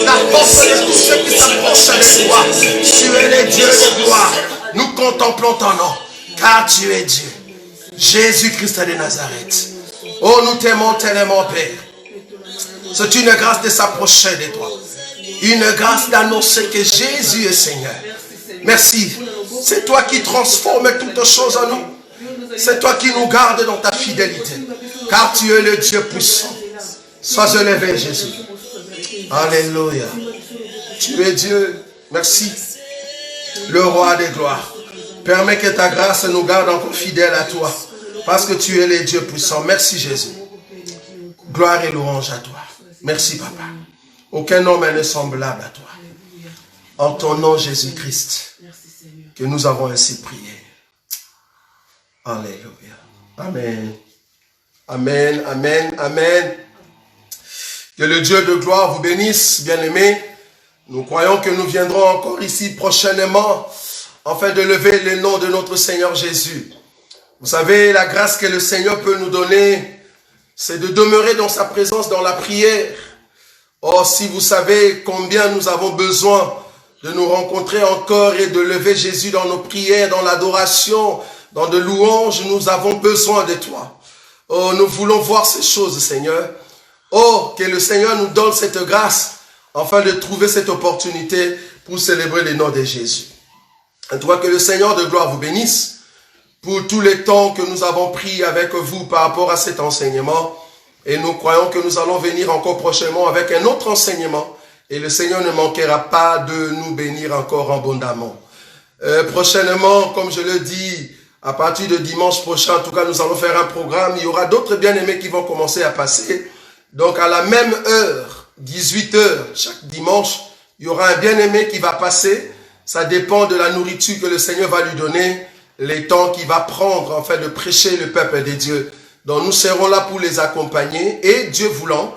Speaker 2: La force de tous ceux qui s'approchent de toi. Tu es le Dieu de gloire. Nous contemplons ton nom, car tu es Dieu. Jésus-Christ de Nazareth. Oh, nous t'aimons tellement, Père. C'est une grâce de s'approcher de toi. Une grâce d'annoncer que Jésus est Seigneur. Merci. C'est toi qui transformes toutes choses en nous. C'est toi qui nous gardes dans ta fidélité. Car tu es le Dieu puissant. Sois élevé, Jésus. Alléluia. Tu es Dieu. Merci. Le roi des gloires. Permets que ta grâce nous garde encore fidèles à toi. Parce que tu es le Dieu puissant. Merci, Jésus. Gloire et louange à toi. Merci, Papa. Aucun homme n'est semblable à toi. En ton nom, Jésus-Christ, que nous avons ainsi prié. Alléluia. Amen. Amen, amen, amen. Que le Dieu de gloire vous bénisse, bien-aimés. Nous croyons que nous viendrons encore ici prochainement, afin de lever le nom de notre Seigneur Jésus. Vous savez, la grâce que le Seigneur peut nous donner, c'est de demeurer dans sa présence, dans la prière. Oh, si vous savez combien nous avons besoin de nous rencontrer encore et de lever Jésus dans nos prières, dans l'adoration, dans de louanges, nous avons besoin de toi. Oh, nous voulons voir ces choses, Seigneur. Oh, que le Seigneur nous donne cette grâce, afin de trouver cette opportunité pour célébrer le nom de Jésus. En tout cas, que le Seigneur de gloire vous bénisse pour tous les temps que nous avons pris avec vous par rapport à cet enseignement. Et nous croyons que nous allons venir encore prochainement avec un autre enseignement. Et le Seigneur ne manquera pas de nous bénir encore abondamment. Prochainement, comme je le dis, à partir de dimanche prochain, en tout cas, nous allons faire un programme. Il y aura d'autres bien-aimés qui vont commencer à passer. Donc, à la même heure, 18 h, chaque dimanche, il y aura un bien-aimé qui va passer. Ça dépend de la nourriture que le Seigneur va lui donner, les temps qu'il va prendre, en fait, de prêcher le peuple de Dieu. Donc, nous serons là pour les accompagner. Et Dieu voulant,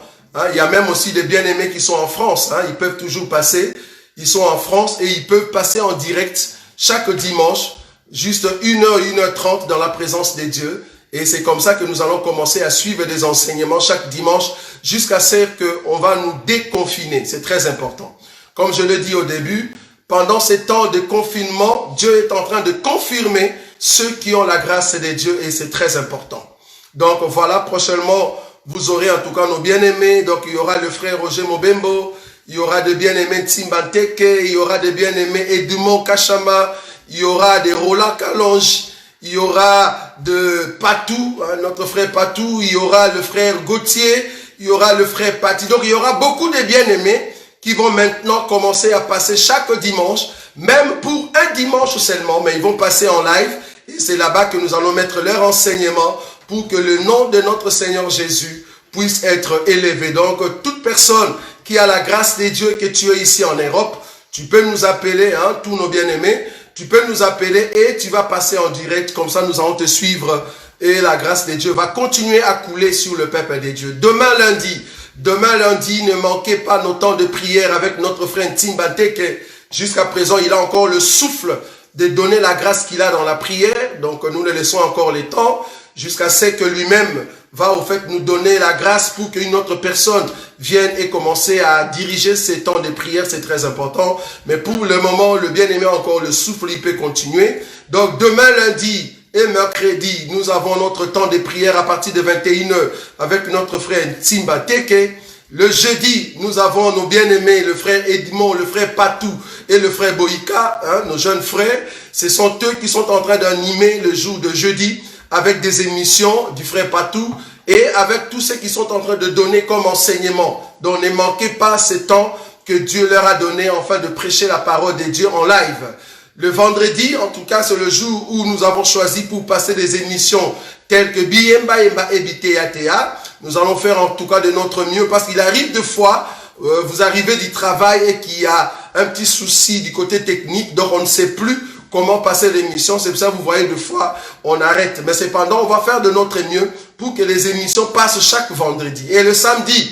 Speaker 2: il y a même aussi des bien-aimés qui sont en France. Ils peuvent toujours passer. Ils sont en France et ils peuvent passer en direct chaque dimanche, juste 1 h, 1h30 dans la présence de Dieu. Et c'est comme ça que nous allons commencer à suivre des enseignements chaque dimanche jusqu'à ce qu'on va nous déconfiner. C'est très important. Comme je l'ai dit au début, pendant ces temps de confinement, Dieu est en train de confirmer ceux qui ont la grâce de Dieu et c'est très important. Donc voilà, prochainement, vous aurez en tout cas nos bien-aimés. Donc il y aura le frère Roger Mobembo, il y aura des bien-aimés Tsimbanteke, il y aura des bien-aimés Edumon Kachama, il y aura des Roland Kalonge, il y aura de Patou, notre frère Patou, il y aura le frère Gauthier, il y aura le frère Pati. Donc il y aura beaucoup de bien-aimés qui vont maintenant commencer à passer chaque dimanche, même pour un dimanche seulement, mais ils vont passer en live. Et c'est là-bas que nous allons mettre leur enseignement pour que le nom de notre Seigneur Jésus puisse être élevé. Donc, toute personne qui a la grâce de Dieu, que tu es ici en Europe, tu peux nous appeler, tous nos bien-aimés, tu peux nous appeler et tu vas passer en direct. Comme ça, nous allons te suivre et la grâce de Dieu va continuer à couler sur le peuple de Dieu. Demain lundi, ne manquez pas nos temps de prière avec notre frère Tsimbanteke. Jusqu'à présent, il a encore le souffle de donner la grâce qu'il a dans la prière. Donc, nous le laissons encore les temps jusqu'à ce que lui-même va au fait nous donner la grâce pour qu'une autre personne vienne et commencer à diriger ces temps de prière. C'est très important. Mais pour le moment, le bien-aimé a encore le souffle, il peut continuer. Donc, demain lundi et mercredi, nous avons notre temps de prière à partir de 21 h avec notre frère Tsimbanteke. Le jeudi, nous avons nos bien-aimés, le frère Edmond, le frère Patou et le frère Boïka, nos jeunes frères. Ce sont eux qui sont en train d'animer le jour de jeudi avec des émissions du frère Patou et avec tous ceux qui sont en train de donner comme enseignement. Donc ne manquez pas ce temps que Dieu leur a donné afin de prêcher la parole de Dieu en live. Le vendredi, en tout cas, c'est le jour où nous avons choisi pour passer des émissions telles que Biyemba Yemba Ebiteatea. Nous allons faire en tout cas de notre mieux parce qu'il arrive des fois, vous arrivez du travail et qu'il y a un petit souci du côté technique, donc on ne sait plus comment passer l'émission. C'est pour ça que vous voyez des fois, on arrête. Mais cependant, on va faire de notre mieux pour que les émissions passent chaque vendredi. Et le samedi,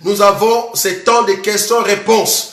Speaker 2: nous avons ces temps de questions-réponses.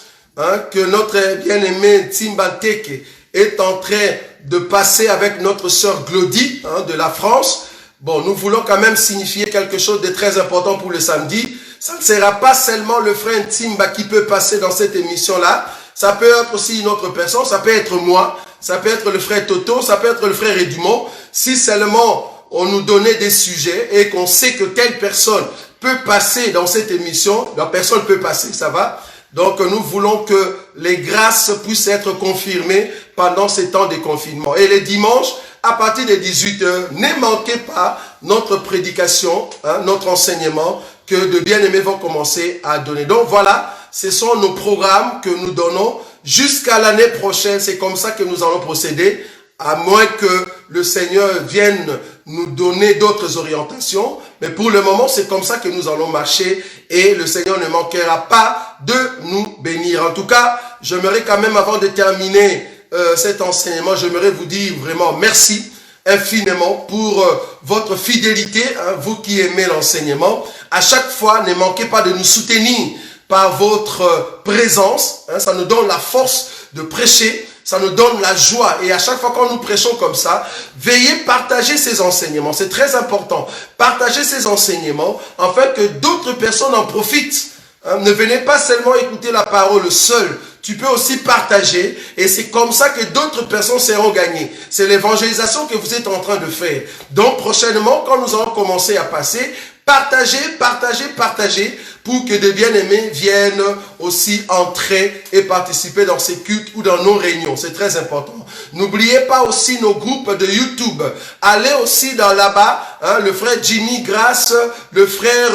Speaker 2: Que notre bien-aimé Tsimbanteke est en train de passer avec notre sœur Glody de la France. Bon, nous voulons quand même signifier quelque chose de très important pour le samedi. Ça ne sera pas seulement le frère Ntimba qui peut passer dans cette émission-là. Ça peut être aussi une autre personne, ça peut être moi, ça peut être le frère Toto, ça peut être le frère Edumont. Si seulement on nous donnait des sujets et qu'on sait que telle personne peut passer dans cette émission, la personne peut passer, ça va? Donc nous voulons que les grâces puissent être confirmées pendant ces temps de confinement. Et les dimanches, à partir de 18h, ne manquez pas notre prédication, notre enseignement que de bien-aimés vont commencer à donner. Donc voilà, ce sont nos programmes que nous donnons jusqu'à l'année prochaine. C'est comme ça que nous allons procéder, à moins que le Seigneur vienne nous donner d'autres orientations. Mais pour le moment, c'est comme ça que nous allons marcher et le Seigneur ne manquera pas de nous bénir. En tout cas, j'aimerais quand même, avant de terminer cet enseignement, j'aimerais vous dire vraiment merci infiniment pour votre fidélité, vous qui aimez l'enseignement. À chaque fois, ne manquez pas de nous soutenir par votre présence. Ça nous donne la force de prêcher, ça nous donne la joie. Et à chaque fois quand nous prêchons comme ça, veillez partager ces enseignements. C'est très important. Partagez ces enseignements afin que d'autres personnes en profitent. Ne venez pas seulement écouter la parole seule. Tu peux aussi partager et c'est comme ça que d'autres personnes seront gagnées. C'est l'évangélisation que vous êtes en train de faire. Donc prochainement, quand nous allons commencer à passer, partagez, partagez, partagez pour que des bien-aimés viennent aussi entrer et participer dans ces cultes ou dans nos réunions. C'est très important. N'oubliez pas aussi nos groupes de YouTube. Allez aussi dans là-bas, le frère Jimmy Grace, le frère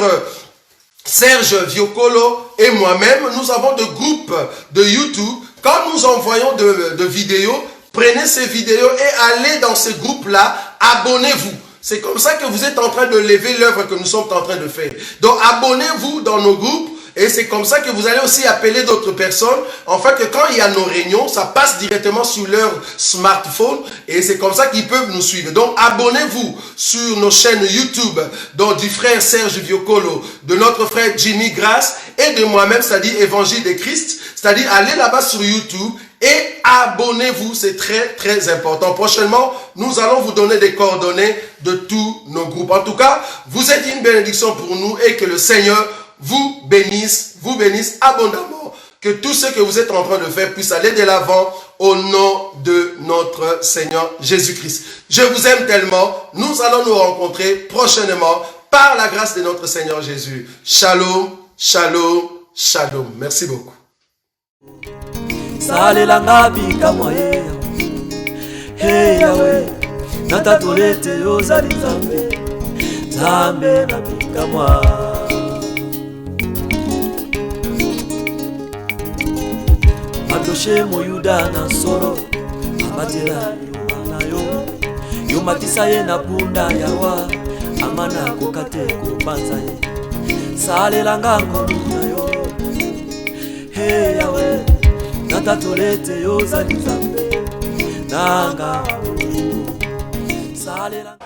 Speaker 2: Serge Viocolo et moi-même, nous avons des groupes de YouTube. Quand nous envoyons de vidéos, prenez ces vidéos et allez dans ces groupes-là, abonnez-vous. C'est comme ça que vous êtes en train de lever l'œuvre que nous sommes en train de faire. Donc abonnez-vous dans nos groupes et c'est comme ça que vous allez aussi appeler d'autres personnes. Enfin que quand il y a nos réunions, ça passe directement sur leur smartphone et c'est comme ça qu'ils peuvent nous suivre. Donc abonnez-vous sur nos chaînes YouTube, donc du frère Serge Viocolo, de notre frère Jimmy Grace et de moi-même, c'est-à-dire Évangile de Christ. C'est-à-dire allez là-bas sur YouTube et abonnez-vous, c'est très très important. Prochainement, nous allons vous donner des coordonnées de tous nos groupes. En tout cas, vous êtes une bénédiction pour nous et que le Seigneur vous bénisse abondamment. Que tout ce que vous êtes en train de faire puisse aller de l'avant au nom de notre Seigneur Jésus-Christ. Je vous aime tellement. Nous allons nous rencontrer prochainement par la grâce de notre Seigneur Jésus. Shalom, shalom, shalom. Merci beaucoup.
Speaker 1: Salelanga bikamwa Yahweh natatolete ozali Nzambe Nzambe na bikamwa Matoshe moyuda na soro abatela na yo yomatisa ye na bunda yawa amana kokate kopanza ye salelanga ngolu na yo Yahweh natatolete ozali Nzambe nanga salela